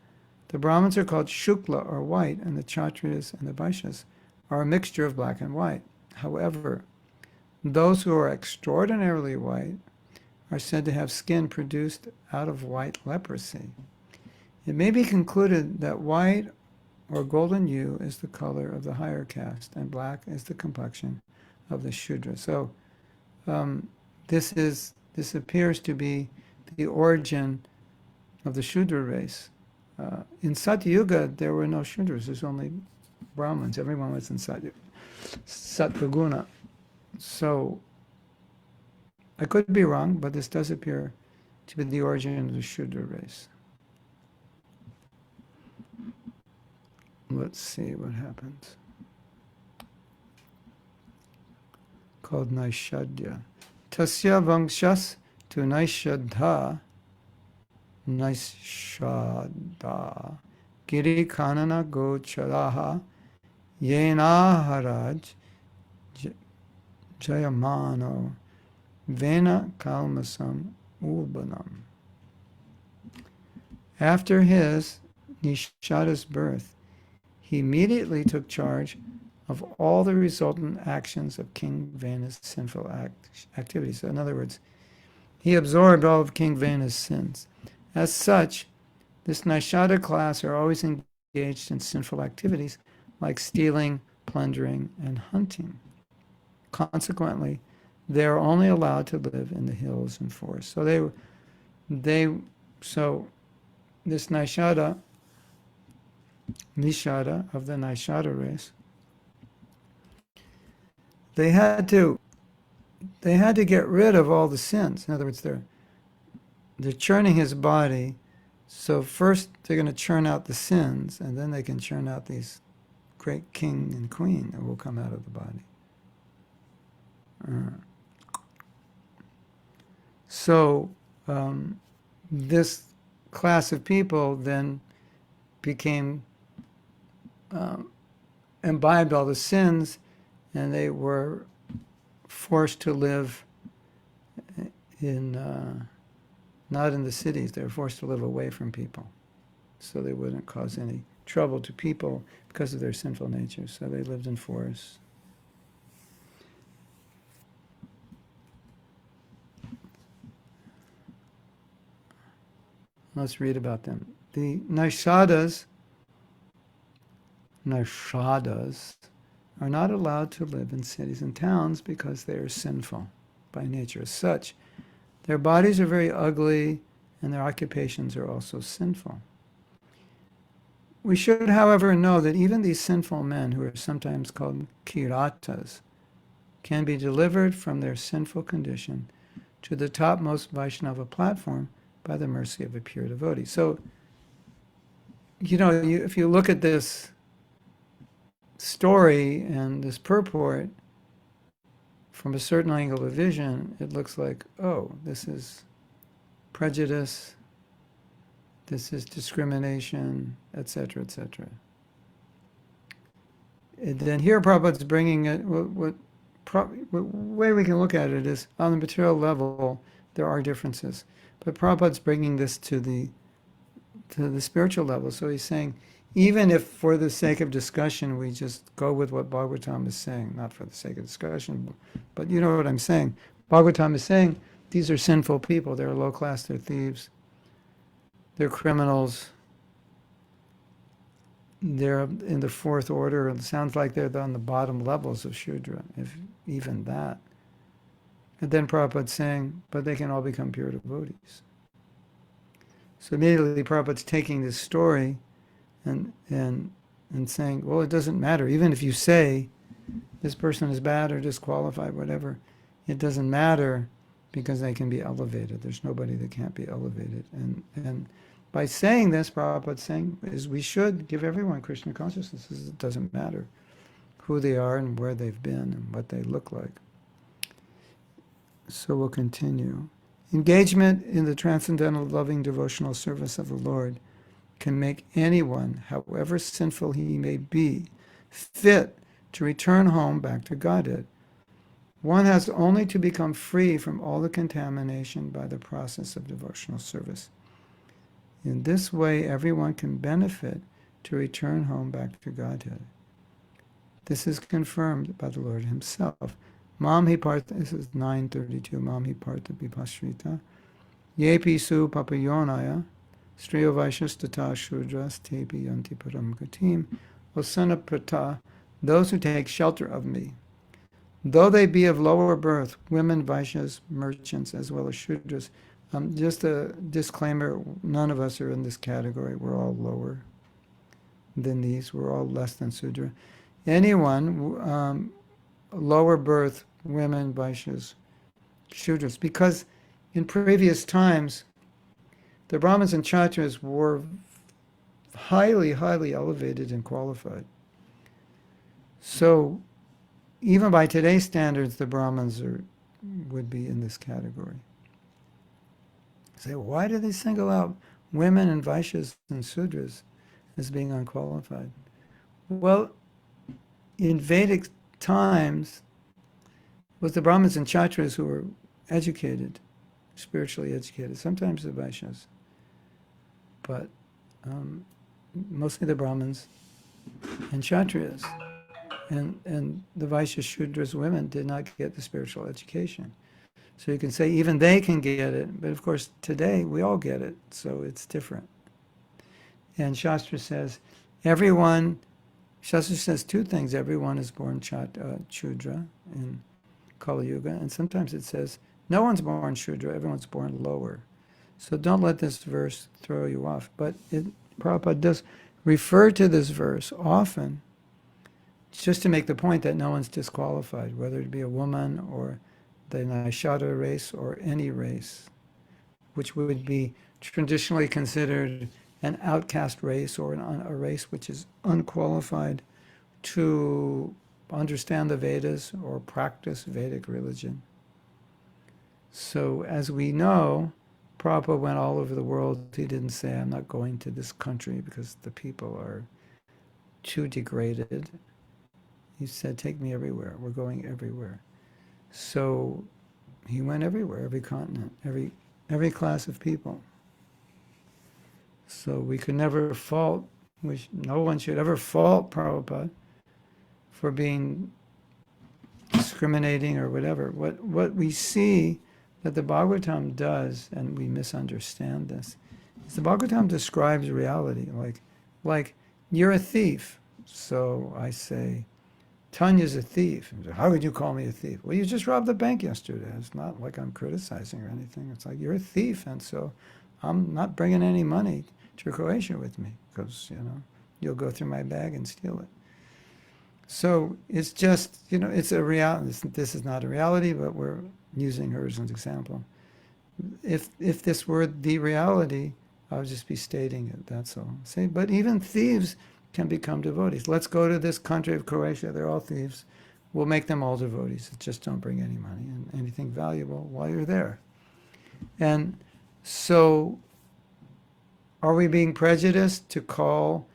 The Brahmins are called Shukla or white, and the Kshatriyas and the Vaishyas are a mixture of black and white. However, those who are extraordinarily white are said to have skin produced out of white leprosy. It may be concluded that white or golden hue is the color of the higher caste, and black is the complexion of the Shudra. So this appears to be the origin of the Shudra race. In Satyuga, there were no Shudras. There's only Brahmins. Everyone was in Satvaguna. So I could be wrong, but this does appear to be the origin of the Shudra race. Let's see what happens. Called Nishadya. Tasya Vangshas to Nishadha, Nishada, Giri Kanana Gocharaha, Yenaharaj, Jayamano, Vena Kalmasam Ulbanam. After his, Nishada's birth, he immediately took charge of all the resultant actions of King Vena's sinful activities. So in other words, he absorbed all of King Vena's sins. As such, this Nishada class are always engaged in sinful activities like stealing, plundering, and hunting. Consequently, they are only allowed to live in the hills and forests. So this Nishada of the Nishada race, they had to get rid of all the sins. In other words, they're churning his body. So first they're going to churn out the sins, and then they can churn out these great king and queen that will come out of the body. So this class of people then became imbibed all the sins, and they were forced to live in not in the cities. They were forced to live away from people, so they wouldn't cause any trouble to people because of their sinful nature. So they lived in forests. Let's read about them. The Nishadas are not allowed to live in cities and towns because they are sinful by nature. As such, their bodies are very ugly and their occupations are also sinful. We should, however, know that even these sinful men, who are sometimes called kiratas, can be delivered from their sinful condition to the topmost Vaisnava platform by the mercy of a pure devotee. So, if you look at this story and this purport from a certain angle of vision, it looks like, oh, this is prejudice, this is discrimination, etc., etc. And then here Prabhupada's bringing it, what way we can look at it is, on the material level, there are differences. But Prabhupada's bringing this to the spiritual level. So he's saying, even if for the sake of discussion we just go with what Bhagavatam is saying, not for the sake of discussion, but you know what I'm saying. Bhagavatam is saying these are sinful people. They're low class, they're thieves, they're criminals, they're in the fourth order. It sounds like they're on the bottom levels of Shudra, if even that. And then Prabhupada's saying, but they can all become pure devotees. So immediately Prabhupada's taking this story and saying, well, it doesn't matter. Even if you say this person is bad or disqualified, whatever, it doesn't matter because they can be elevated. There's nobody that can't be elevated. And by saying this, Prabhupada's saying is we should give everyone Krishna consciousness. It doesn't matter who they are and where they've been and what they look like. So we'll continue. Engagement in the transcendental loving devotional service of the Lord can make anyone, however sinful he may be, fit to return home back to Godhead. One has only to become free from all the contamination by the process of devotional service. In this way, everyone can benefit to return home back to Godhead. This is confirmed by the Lord himself. Mam hi partha, this is 932, Mam hi partha vipashrita, yepi su papayonaya, striyo vaishas tata shudras tepi yanti param gatim, osana prata, those who take shelter of me, though they be of lower birth, women, vaishyas, merchants, as well as shudras. Just a disclaimer, none of us are in this category. We're all lower than these. We're all less than Sudra. Anyone, lower birth, women, Vaishyas, Shudras, because in previous times, the Brahmins and Kshatriyas were highly, highly elevated and qualified. So even by today's standards, the Brahmins would be in this category. Say, why do they single out women and Vaishyas and Sudras as being unqualified? Well, in Vedic times, it was the Brahmins and Kshatriyas who were educated, spiritually educated, sometimes the Vaishyas, but mostly the Brahmins and Kshatriyas. And the Vaishya Shudras women did not get the spiritual education. So you can say even they can get it, but of course today we all get it, so it's different. And Shastra says, Shastra says two things. Everyone is born Shudra in Kali Yuga, and sometimes it says, no one's born Shudra, everyone's born lower. So don't let this verse throw you off. But Prabhupada does refer to this verse often, just to make the point that no one's disqualified, whether it be a woman or the Nishada race or any race, which would be traditionally considered an outcast race or a race which is unqualified to understand the Vedas or practice Vedic religion. So as we know, Prabhupada went all over the world. He didn't say, I'm not going to this country because the people are too degraded. He said, take me everywhere. We're going everywhere. So he went everywhere, every continent, every class of people. So we could never fault, no one should ever fault Prabhupada for being discriminating or whatever. What we see that the Bhagavatam does, and we misunderstand this, is the Bhagavatam describes reality. Like you're a thief. So I say, Tanya's a thief. How could you call me a thief? Well, you just robbed the bank yesterday. It's not like I'm criticizing or anything. It's like you're a thief, and so I'm not bringing any money to Croatia with me because, you'll go through my bag and steal it. So it's just, it's a reality. This is not a reality, but we're using her as an example. If this were the reality, I would just be stating it, that's all. Say, but even thieves can become devotees. Let's go to this country of Croatia. They're all thieves. We'll make them all devotees. Just don't bring any money and anything valuable while you're there. And so are we being prejudiced to call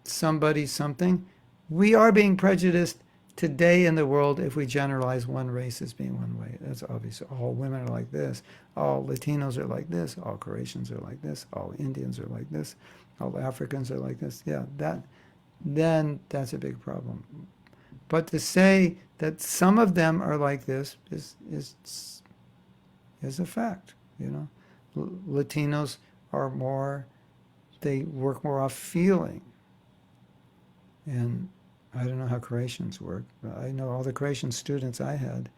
somebody something? We are being prejudiced today in the world if we generalize one race as being one way. That's obvious. All women are like this. All Latinos are like this. All Croatians are like this. All Indians are like this. All Africans are like this. Yeah, then that's a big problem. But to say that some of them are like this is a fact. Latinos are more, they work more off feeling. And I don't know how Croatians work, but I know all the Croatian students I had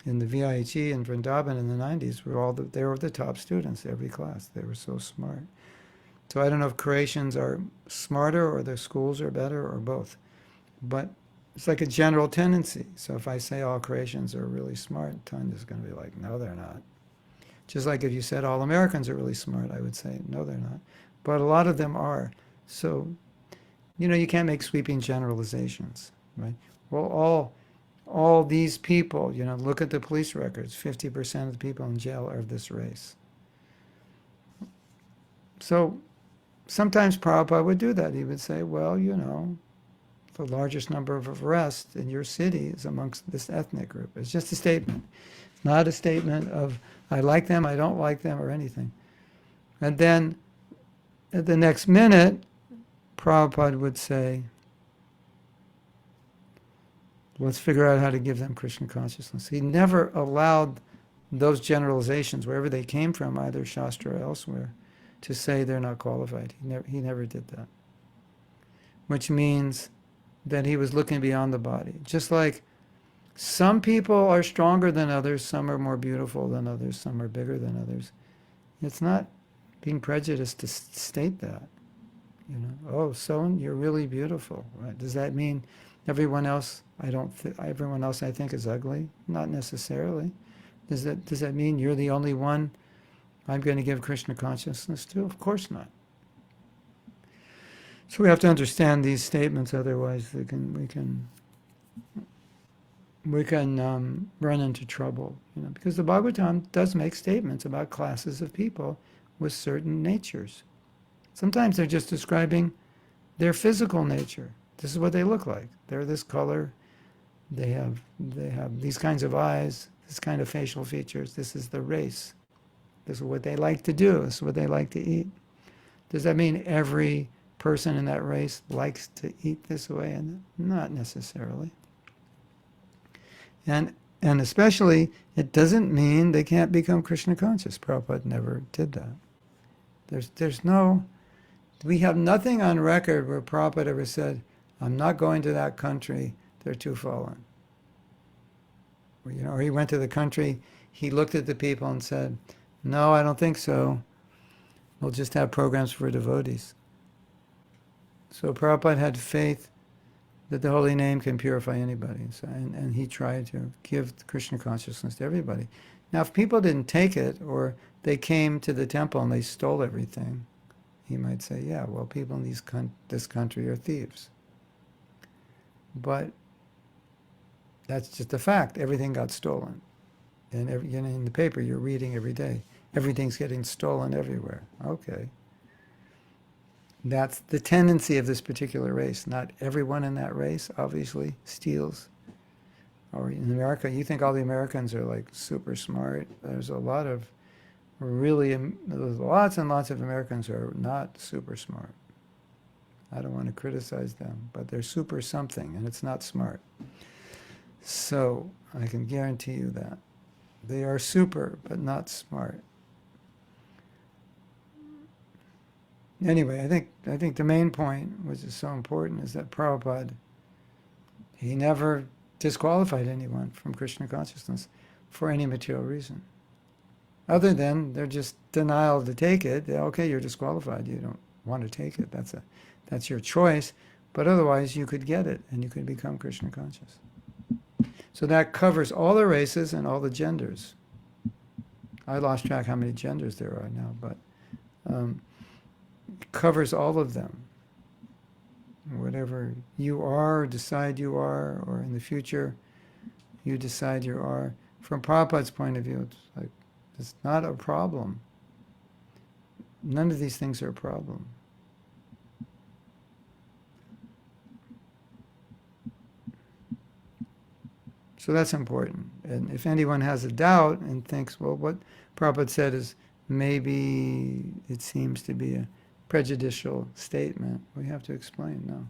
in the VIHE in Vrindavan in the 90s they were the top students every class. They were so smart. So I don't know if Croatians are smarter or their schools are better or both. But it's like a general tendency. So if I say all Croatians are really smart, Tanya's going to be like, no, they're not. Just like if you said all Americans are really smart, I would say, no, they're not. But a lot of them are. So, you can't make sweeping generalizations, right? Well, all these people, look at the police records. 50% of the people in jail are of this race. So sometimes Prabhupada would do that. He would say, well, the largest number of arrests in your city is amongst this ethnic group. It's just a statement. It's not a statement of, I like them, I don't like them, or anything. And then at the next minute, Prabhupada would say, let's figure out how to give them Krishna consciousness. He never allowed those generalizations, wherever they came from, either Shastra or elsewhere, to say they're not qualified. He never did that. Which means that he was looking beyond the body. Just like some people are stronger than others, some are more beautiful than others, some are bigger than others. It's not being prejudiced to state that. Oh, so you're really beautiful. Right? Does that mean everyone else everyone else I think is ugly? Not necessarily. Does that mean you're the only one I'm going to give Krishna consciousness to? Of course not. So we have to understand these statements, otherwise we can run into trouble. Because the Bhagavatam does make statements about classes of people with certain natures. Sometimes they're just describing their physical nature. This is what they look like. They're this color. They have these kinds of eyes, this kind of facial features. This is the race. This is what they like to do. This is what they like to eat. Does that mean every person in that race likes to eat this way? And not necessarily. And especially, it doesn't mean they can't become Krishna conscious. Prabhupada never did that. We have nothing on record where Prabhupada ever said, I'm not going to that country, they're too fallen. Or he went to the country, he looked at the people and said, no, I don't think so. We'll just have programs for devotees. So Prabhupada had faith that the holy name can purify anybody. And he tried to give Krishna consciousness to everybody. Now, if people didn't take it, or they came to the temple and they stole everything, he might say, yeah, well, people in this country are thieves. But that's just a fact. Everything got stolen. And in the paper you're reading every day, everything's getting stolen everywhere. Okay. That's the tendency of this particular race. Not everyone in that race, obviously, steals. Or in America, you think all the Americans are like super smart. There's lots and lots of Americans who are not super smart. I don't want to criticize them, but they're super something, and it's not smart. So I can guarantee you that. They are super, but not smart. Anyway, I think the main point, which is so important, is that Prabhupada, he never disqualified anyone from Krishna consciousness for any material reason. Other than they're just denial to take it. Okay, you're disqualified. You don't want to take it. That's your choice. But otherwise, you could get it, and you could become Krishna conscious. So that covers all the races and all the genders. I lost track how many genders there are now, but it covers all of them. Whatever you are, or decide you are, or in the future you decide you are. From Prabhupada's point of view, it's not a problem. None of these things are a problem. So that's important. And if anyone has a doubt and thinks, well, what Prabhupada said is maybe it seems to be a prejudicial statement, we have to explain, no.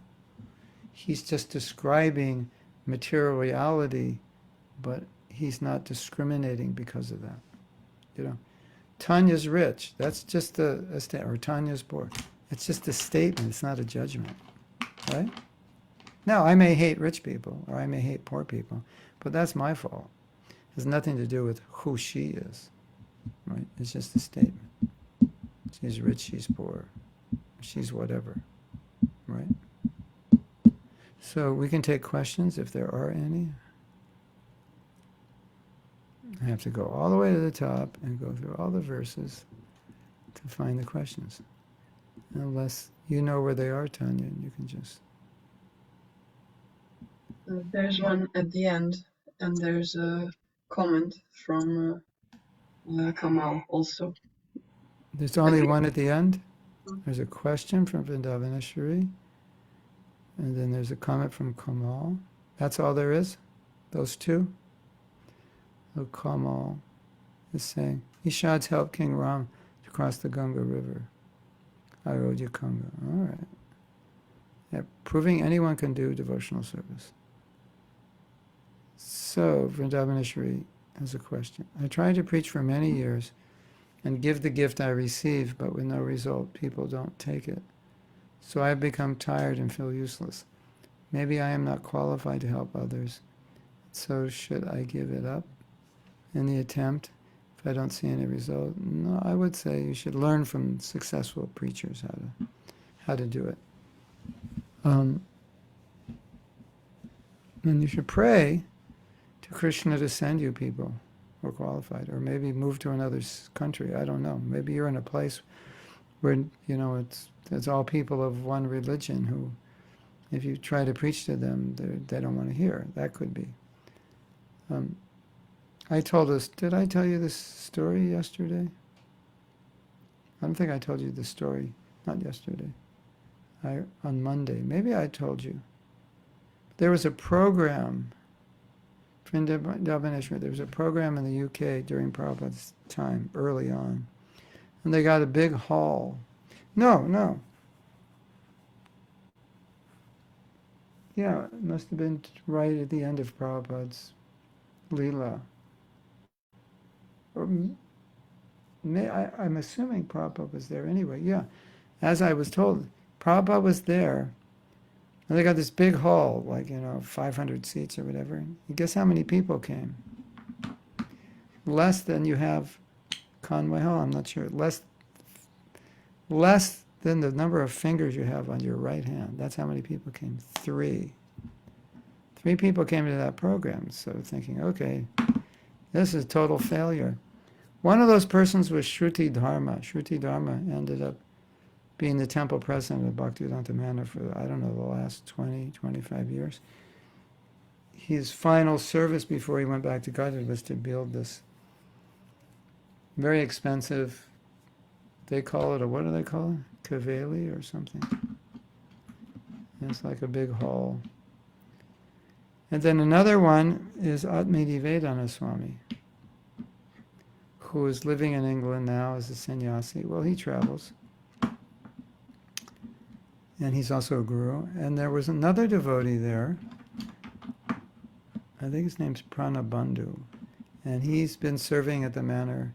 He's just describing material reality, but he's not discriminating because of that. Tanya's rich. That's just a statement. Or Tanya's poor. It's just a statement. It's not a judgment. Right? Now, I may hate rich people, or I may hate poor people, but that's my fault. It has nothing to do with who she is. Right? It's just a statement. She's rich, she's poor. She's whatever. Right? So we can take questions if there are any. I have to go all the way to the top and go through all the verses to find the questions. Unless you know where they are, Tanya, and you can just...
There's one at the end, and there's a comment from Kamal also.
There's only one at the end. There's a question from Vrindavaneshwari, and then there's a comment from Kamal. That's all there is? Those two? Oh, Kamal is saying, Nishad's helped King Ram to cross the Ganga River. Ayodhya Kanga. All right. Yeah, proving anyone can do devotional service. So, Vrindavaneshwari has a question. I tried to preach for many years and give the gift I receive, but with no result. People don't take it. So I have become tired and feel useless. Maybe I am not qualified to help others. So should I give it up in the attempt if I don't see any result? No, I would say you should learn from successful preachers how to do it. And you should pray to Krishna to send you people who are qualified, or maybe move to another country. I don't know. Maybe you're in a place where it's all people of one religion who, if you try to preach to them, they don't want to hear. That could be. Did I tell you this story yesterday? I don't think I told you the story, not yesterday. On Monday. Maybe I told you. There was a program, there was a program in the UK during Prabhupada's time, early on. And they got a big hall. No. Yeah, it must have been right at the end of Prabhupada's Leela. Or I'm assuming Prabhupada was there anyway. Yeah, as I was told, Prabhupada was there. And they got this big hall, 500 seats or whatever. And guess how many people came? Less than you have Conway Hall, I'm not sure. Less than the number of fingers you have on your right hand. That's how many people came. 3. 3 people came to that program. So thinking, okay, this is total failure. One of those persons was Shruti Dharma. Shruti Dharma ended up being the temple president of Bhaktivedanta Manor for, the last 20, 25 years. His final service before he went back to Godhead was to build this very expensive, what do they call it? Kaveli or something. And it's like a big hall. And then another one is Atmedi Vedana Swami, who is living in England now as a sannyasi. Well, he travels. And he's also a guru. And there was another devotee there. I think his name's Pranabandhu. And he's been serving at the manor.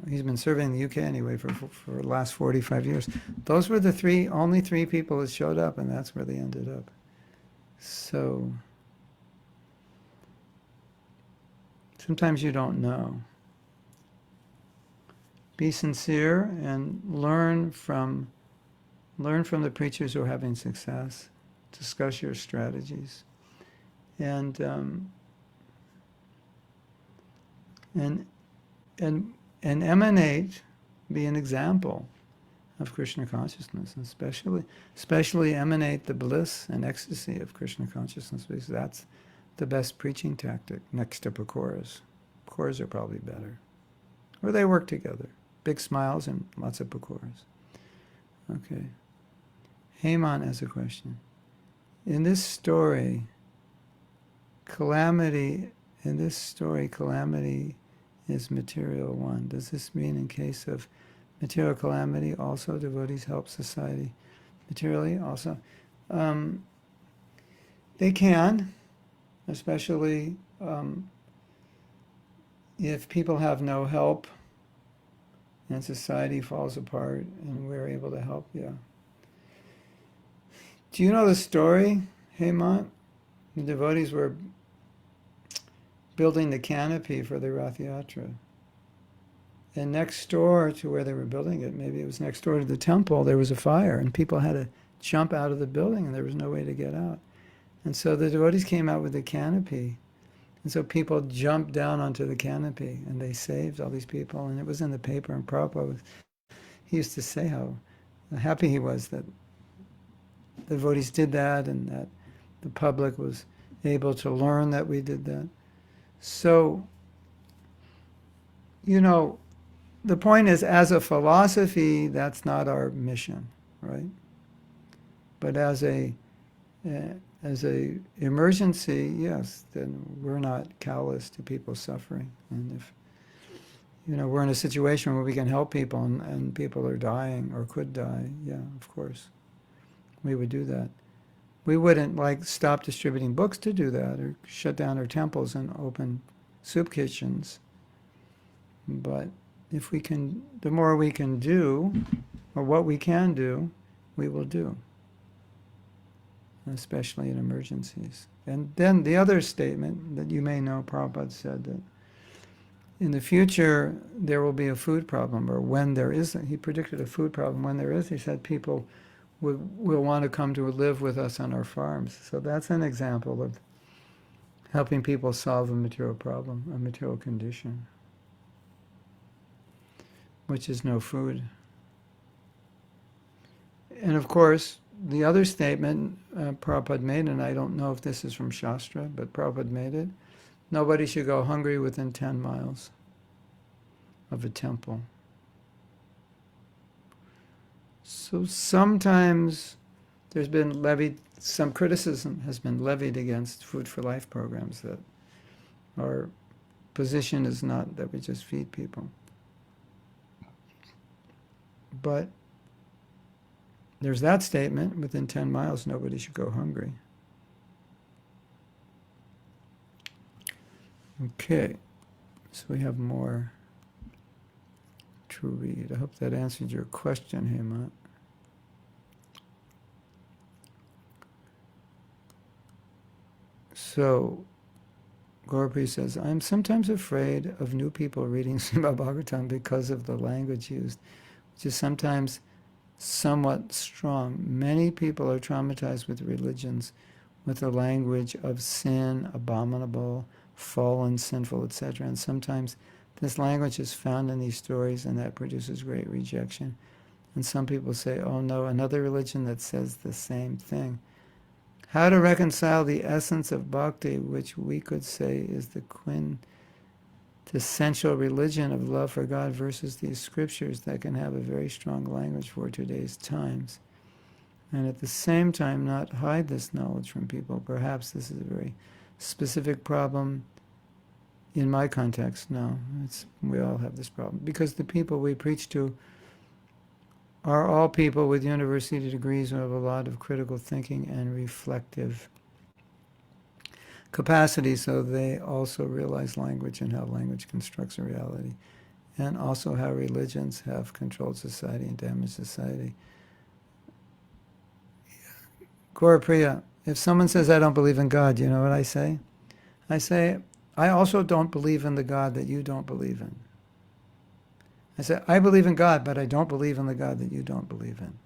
He's been serving in the UK anyway for the last 45 years. Those were the only three people that showed up, and that's where they ended up. So sometimes you don't know. Be sincere and learn from the preachers who are having success. Discuss your strategies, and emanate, be an example of Krishna consciousness, and especially emanate the bliss and ecstasy of Krishna consciousness, because that's the best preaching tactic next to pakoras. Pakoras are probably better, or they work together. Big smiles and lots of pakoras. Okay. Hemant has a question. In this story, calamity is material one. Does this mean in case of material calamity also devotees help society materially also? They can, especially if people have no help and society falls apart and we're able to help, yeah. Do you know the story, Hemant? The devotees were building the canopy for the Rath Yatra. And next door to where they were building it, maybe it was next door to the temple, there was a fire, and people had to jump out of the building, and there was no way to get out. And so the devotees came out with the canopy, and so people jumped down onto the canopy, and they saved all these people, and it was in the paper, and Prabhupada he used to say how happy he was that the devotees did that, and that the public was able to learn that we did that. So, the point is, as a philosophy, that's not our mission, right? But as a emergency, yes, then we're not callous to people suffering. And if we're in a situation where we can help people and people are dying or could die, yeah, of course, we would do that. We wouldn't stop distributing books to do that or shut down our temples and open soup kitchens. But if we can, the more we can do, or what we can do, we will do, especially in emergencies. And then the other statement that you may know, Prabhupada said that in the future there will be a food problem, or when there is, he predicted a food problem. When there is, he said people will want to come to live with us on our farms. So that's an example of helping people solve a material problem, a material condition, which is no food. And of course, the other statement Prabhupada made, and I don't know if this is from Shastra, but Prabhupada made it, nobody should go hungry within 10 miles of a temple. So sometimes there's been some criticism has been levied against Food for Life programs, that our position is not that we just feed people. But there's that statement, within 10 miles nobody should go hungry. Okay, so we have more to read. I hope that answered your question, Hema. So, Gaurapree says, I'm sometimes afraid of new people reading Srimad Bhagavatam because of the language used, which is sometimes somewhat strong. Many people are traumatized with religions with the language of sin, abominable, fallen, sinful, etc. And sometimes this language is found in these stories, and that produces great rejection. And some people say, oh no, another religion that says the same thing. How to reconcile the essence of bhakti, which we could say is the quintessential religion of love for God, versus these scriptures that can have a very strong language for today's times, and at the same time not hide this knowledge from people. Perhaps this is a very specific problem in my context. No, we all have this problem, because the people we preach to are all people with university degrees who have a lot of critical thinking and reflective capacity, so they also realize language and how language constructs a reality, and also how religions have controlled society and damaged society. Gaurapriya, if someone says, I don't believe in God, you know what I say? I say, I also don't believe in the God that you don't believe in. I say, I believe in God, but I don't believe in the God that you don't believe in.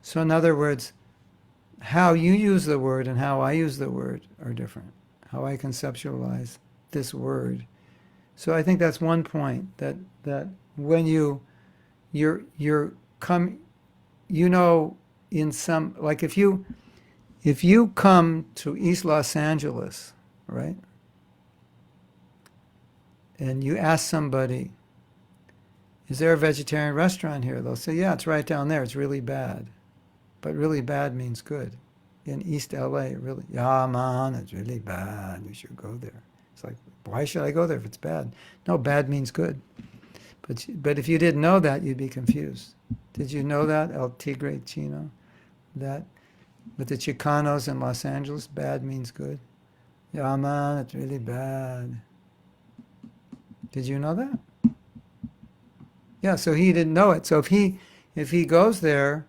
So in other words, how you use the word and how I use the word are different. How I conceptualize this word. So I think that's one point, that when you're in some, like if you come to East Los Angeles, right? And you ask somebody, is there a vegetarian restaurant here? They'll say, yeah, it's right down there. It's really bad. But really bad means good. In East LA, really, yeah, man, it's really bad. You should go there. It's like, why should I go there if it's bad? No, bad means good. But if you didn't know that, you'd be confused. Did you know that, El Tigre Chino? That with the Chicanos in Los Angeles, bad means good? Yeah, man, it's really bad. Did you know that? Yeah, so he didn't know it. So if he goes there,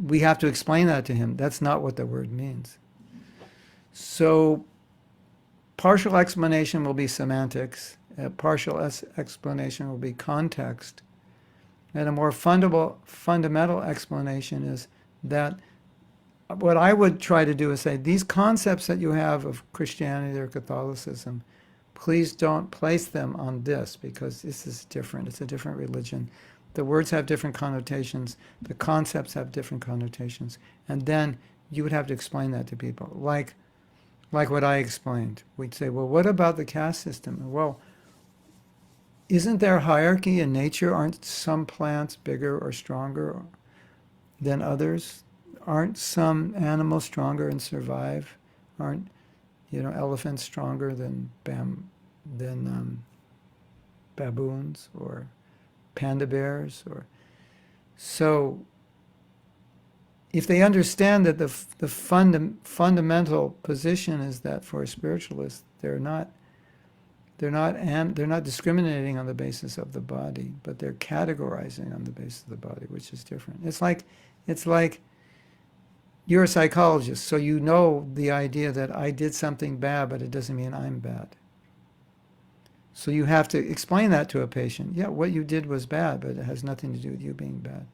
we have to explain that to him. That's not what the word means. So partial explanation will be semantics. A partial explanation will be context. And a more fundamental explanation is that what I would try to do is say, these concepts that you have of Christianity or Catholicism, please don't place them on this, because this is different. It's a different religion. The words have different connotations. The concepts have different connotations. And then you would have to explain that to people. Like what I explained. We'd say, well, what about the caste system? Well, isn't there hierarchy in nature? Aren't some plants bigger or stronger than others? Aren't some animals stronger and survive? Aren't, elephants stronger than baboons or panda bears? So if they understand that the fundamental position is that for a spiritualist, they're not discriminating on the basis of the body, but they're categorizing on the basis of the body, which is different. It's like you're a psychologist, so you know the idea that I did something bad, but it doesn't mean I'm bad. So you have to explain that to a patient. Yeah, what you did was bad, but it has nothing to do with you being bad.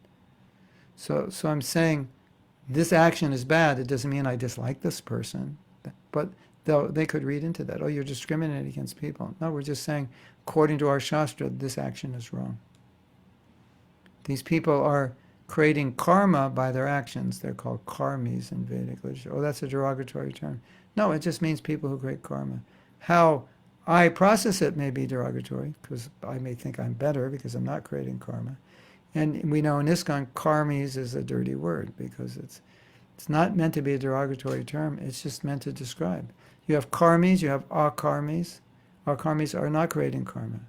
So I'm saying this action is bad. It doesn't mean I dislike this person, but they could read into that. Oh, you're discriminating against people. No, we're just saying, according to our Shastra, this action is wrong. These people are creating karma by their actions. They're called karmis in Vedic literature. Oh, that's a derogatory term. No, it just means people who create karma. How I process it may be derogatory, because I may think I'm better because I'm not creating karma. And we know in ISKCON, karmis is a dirty word, because it's not meant to be a derogatory term. It's just meant to describe. You have karmis, you have akarmis. Akarmis are not creating karma.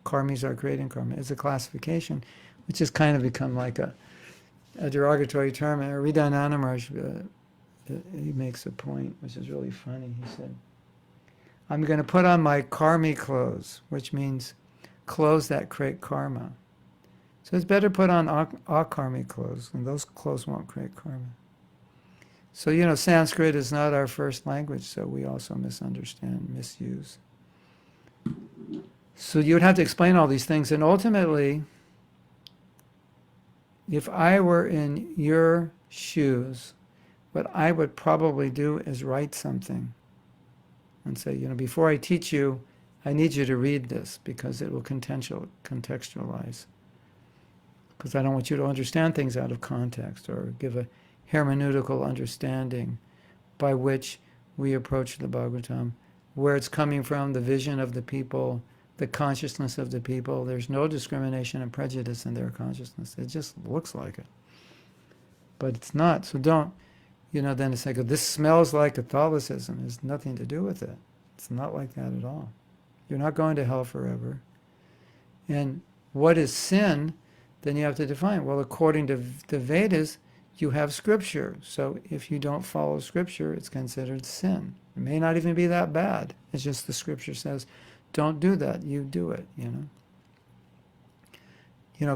Karmis are creating karma. It's a classification, which has kind of become like a derogatory term. And Hridayananda Maharaj, he makes a point, which is really funny. He said, I'm going to put on my karmi clothes, which means clothes that create karma. So it's better put on akarmi clothes, and those clothes won't create karma. So, Sanskrit is not our first language, so we also misunderstand, misuse. So you would have to explain all these things, and ultimately, if I were in your shoes, what I would probably do is write something and say, before I teach you, I need you to read this, because it will contextualize. Because I don't want you to understand things out of context, or give a hermeneutical understanding by which we approach the Bhagavatam, where it's coming from, the vision of the people, the consciousness of the people. There's no discrimination and prejudice in their consciousness. It just looks like it. But it's not. So don't, then it's like, oh, this smells like Catholicism. It has nothing to do with it. It's not like that at all. You're not going to hell forever. And what is sin? Then you have to define. Well, according to the Vedas, you have scripture. So if you don't follow scripture, it's considered sin. It may not even be that bad. It's just the scripture says, don't do that. You do it,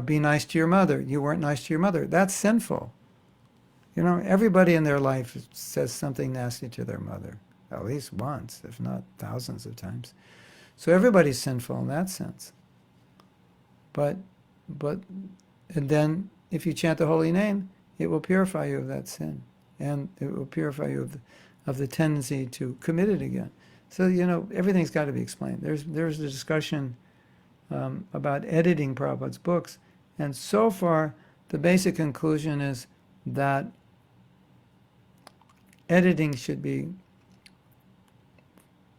be nice to your mother. You weren't nice to your mother. That's sinful. Everybody in their life says something nasty to their mother, at least once, if not thousands of times. So everybody's sinful in that sense. But and then if you chant the holy name, it will purify you of that sin, and it will purify you of the tendency to commit it again. So everything's got to be explained. There's a discussion about editing Prabhupada's books, and so far the basic conclusion is that editing should be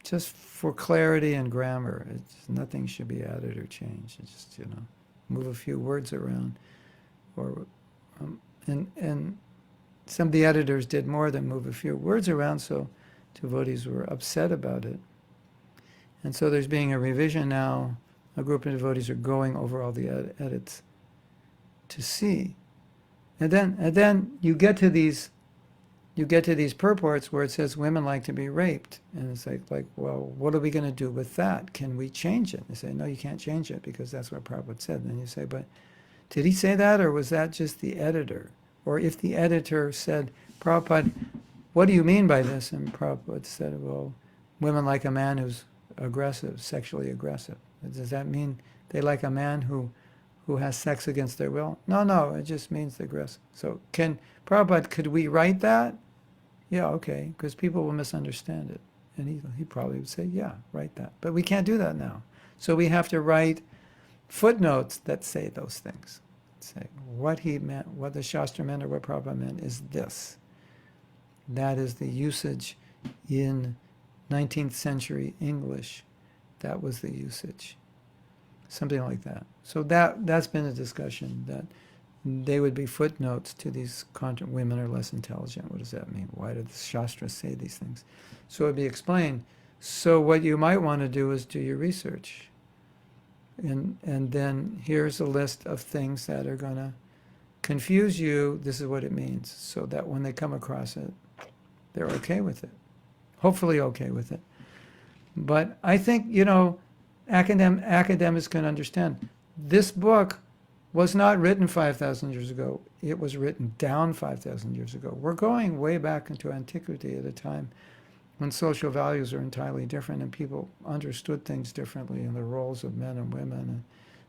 just for clarity and grammar. Nothing should be added or changed. It's just move a few words around, or and some of the editors did more than move a few words around, so devotees were upset about it. And so there's being a revision now. A group of devotees are going over all the edits to see, and then you get to these purports where it says women like to be raped, and it's like, well, what are we going to do with that? Can we change it? They say, no, you can't change it, because that's what Prabhupada said. And then you say, but did he say that, or was that just the editor? Or if the editor said, Prabhupada, what do you mean by this? And Prabhupada said, well, women like a man who's aggressive, sexually aggressive. Does that mean they like a man who has sex against their will? No, it just means aggressive. So Prabhupada, could we write that? Yeah, okay, because people will misunderstand it. And he probably would say, yeah, write that. But we can't do that now. So we have to write footnotes that say those things. Say what he meant, what the Shastra meant, or what Prabhupada meant is this. That is the usage in 19th century English. That was the usage. Something like that. So that's been a discussion, that they would be footnotes to these women are less intelligent. What does that mean? Why did the Shastras say these things? So it would be explained. So what you might want to do is do your research. And then here's a list of things that are going to confuse you. This is what it means. So that when they come across it, they're okay with it. Hopefully okay with it. But I think, academics can understand. This book was not written 5,000 years ago. It was written down 5,000 years ago. We're going way back into antiquity at a time when social values are entirely different and people understood things differently and the roles of men and women and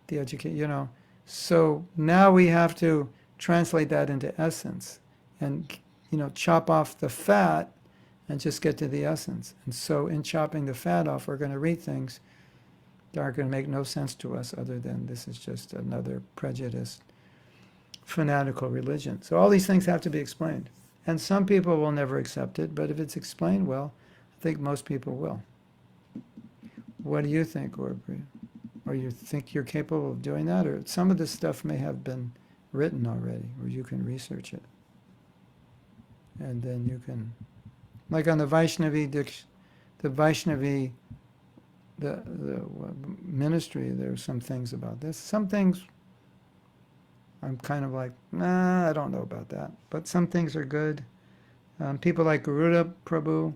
the education, So now we have to translate that into essence and, chop off the fat and just get to the essence. And so in chopping the fat off, we're going to read things that are going to make no sense to us other than this is just another prejudiced, fanatical religion. So all these things have to be explained. And some people will never accept it, but if it's explained well, I think most people will. What do you think, Aubrey? Or you think you're capable of doing that? Or some of this stuff may have been written already, or you can research it. And then you can, like on the Vaishnavi, the ministry, there are some things about this. Some things I'm kind of like, I don't know about that. But some things are good. People like Garuda Prabhu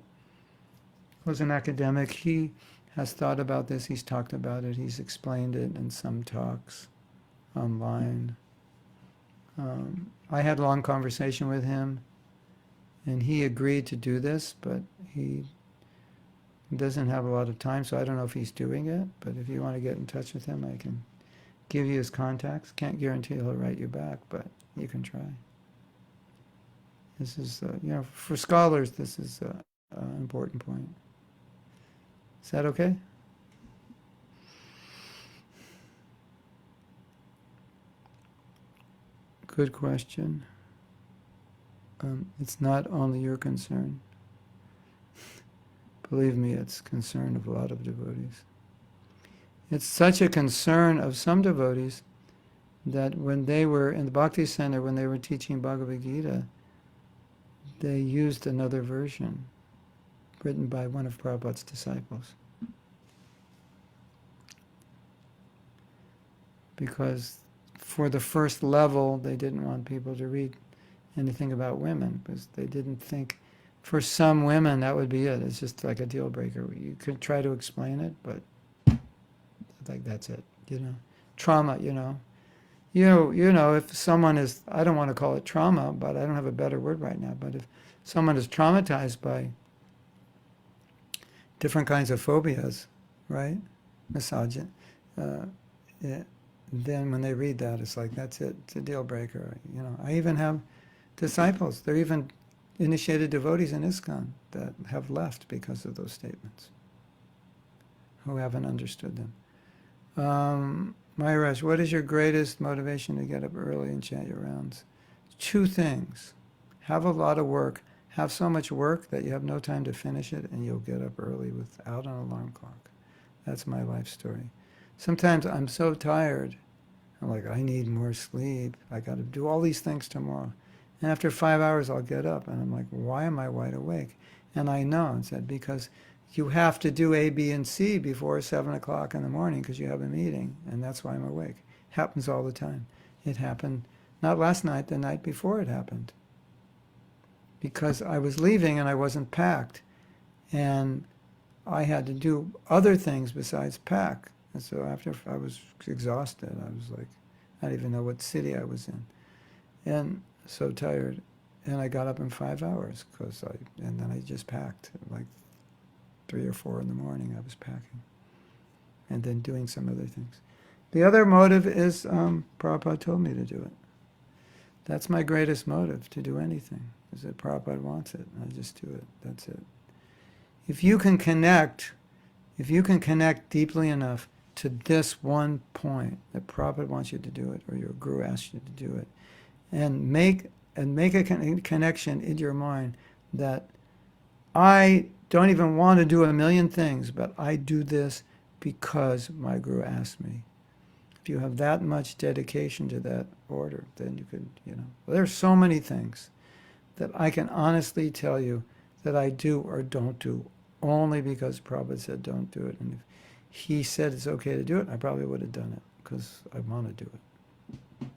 was an academic. He has thought about this. He's talked about it. He's explained it in some talks online. I had a long conversation with him, and he agreed to do this, but he doesn't have a lot of time, so I don't know if he's doing it. But if you want to get in touch with him, I can give you his contacts. Can't guarantee he'll write you back, but you can try. This is, for scholars, this is an important point. Is that okay? Good question. It's not only your concern. Believe me, it's concern of a lot of devotees. It's such a concern of some devotees that when they were in the Bhakti Center, when they were teaching Bhagavad Gita, they used another version written by one of Prabhupada's disciples. Because for the first level, they didn't want people to read anything about women, because they didn't think, for some women, that would be it. It's just like a deal breaker. You could try to explain it, but like that's it, Trauma, if someone is, I don't want to call it trauma, but I don't have a better word right now, but if someone is traumatized by different kinds of phobias, right? Misogyny, then when they read that, it's like, that's it, it's a deal breaker. I even have disciples, they're even initiated devotees in ISKCON that have left because of those statements, who haven't understood them. Mayurash, what is your greatest motivation to get up early and chant your rounds? 2 things. Have a lot of work. Have so much work that you have no time to finish it, and you'll get up early without an alarm clock. That's my life story. Sometimes I'm so tired. I'm like, I need more sleep. I got to do all these things tomorrow. And after 5 hours, I'll get up, and I'm like, why am I wide awake? And I know, it's that because you have to do A, B, and C before 7 o'clock in the morning because you have a meeting, and that's why I'm awake. Happens all the time. It happened, not last night, the night before it happened. Because I was leaving and I wasn't packed, and I had to do other things besides pack. And so after I was exhausted, I was like, I didn't even know what city I was in. And so tired. And I got up in 5 hours, and then I just packed. Like 3 or 4 in the morning, I was packing. And then doing some other things. The other motive is, Prabhupada told me to do it. That's my greatest motive, to do anything, is that Prabhupada wants it. I just do it. That's it. If you can connect deeply enough to this one point, that Prabhupada wants you to do it, or your guru asks you to do it, and make a connection in your mind that I don't even want to do a million things, but I do this because my guru asked me. If you have that much dedication to that order, then you could, there's so many things that I can honestly tell you that I do or don't do only because Prabhupada said don't do it. And if he said it's okay to do it, I probably would have done it because I want to do it.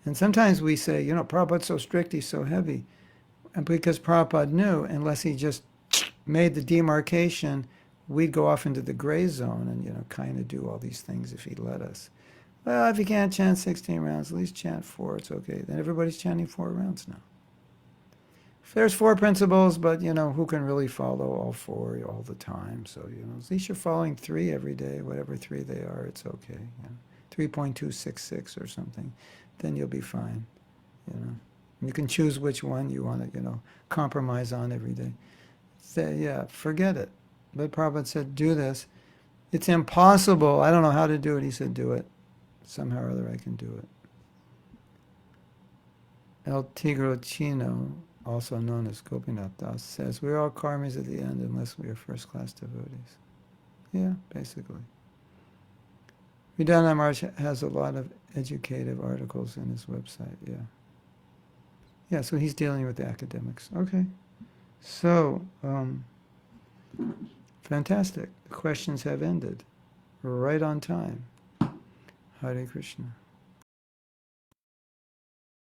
And sometimes we say, Prabhupada's so strict, he's so heavy. And because Prabhupada knew, unless he just made the demarcation, we'd go off into the gray zone and, kind of do all these things if he'd let us. Well, if you can't chant 16 rounds, at least chant 4. It's okay. Then everybody's chanting 4 rounds now. If there's 4 principles, but, who can really follow all 4 all the time? So, at least you're following 3 every day, whatever 3 they are, it's okay. 3.266 or something. Then you'll be fine, You can choose which one you want to, compromise on every day. Say, forget it. But Prabhupada said, do this. It's impossible. I don't know how to do it. He said, do it. Somehow or other I can do it. El Tigro Chino, also known as Gopinath Das, says, we're all karmis at the end unless we are first-class devotees. Yeah, basically. Vidana Maharaj has a lot of educative articles in his website, yeah. Yeah, so he's dealing with the academics. Okay. So, fantastic. The questions have ended. Right on time. Hare Krishna.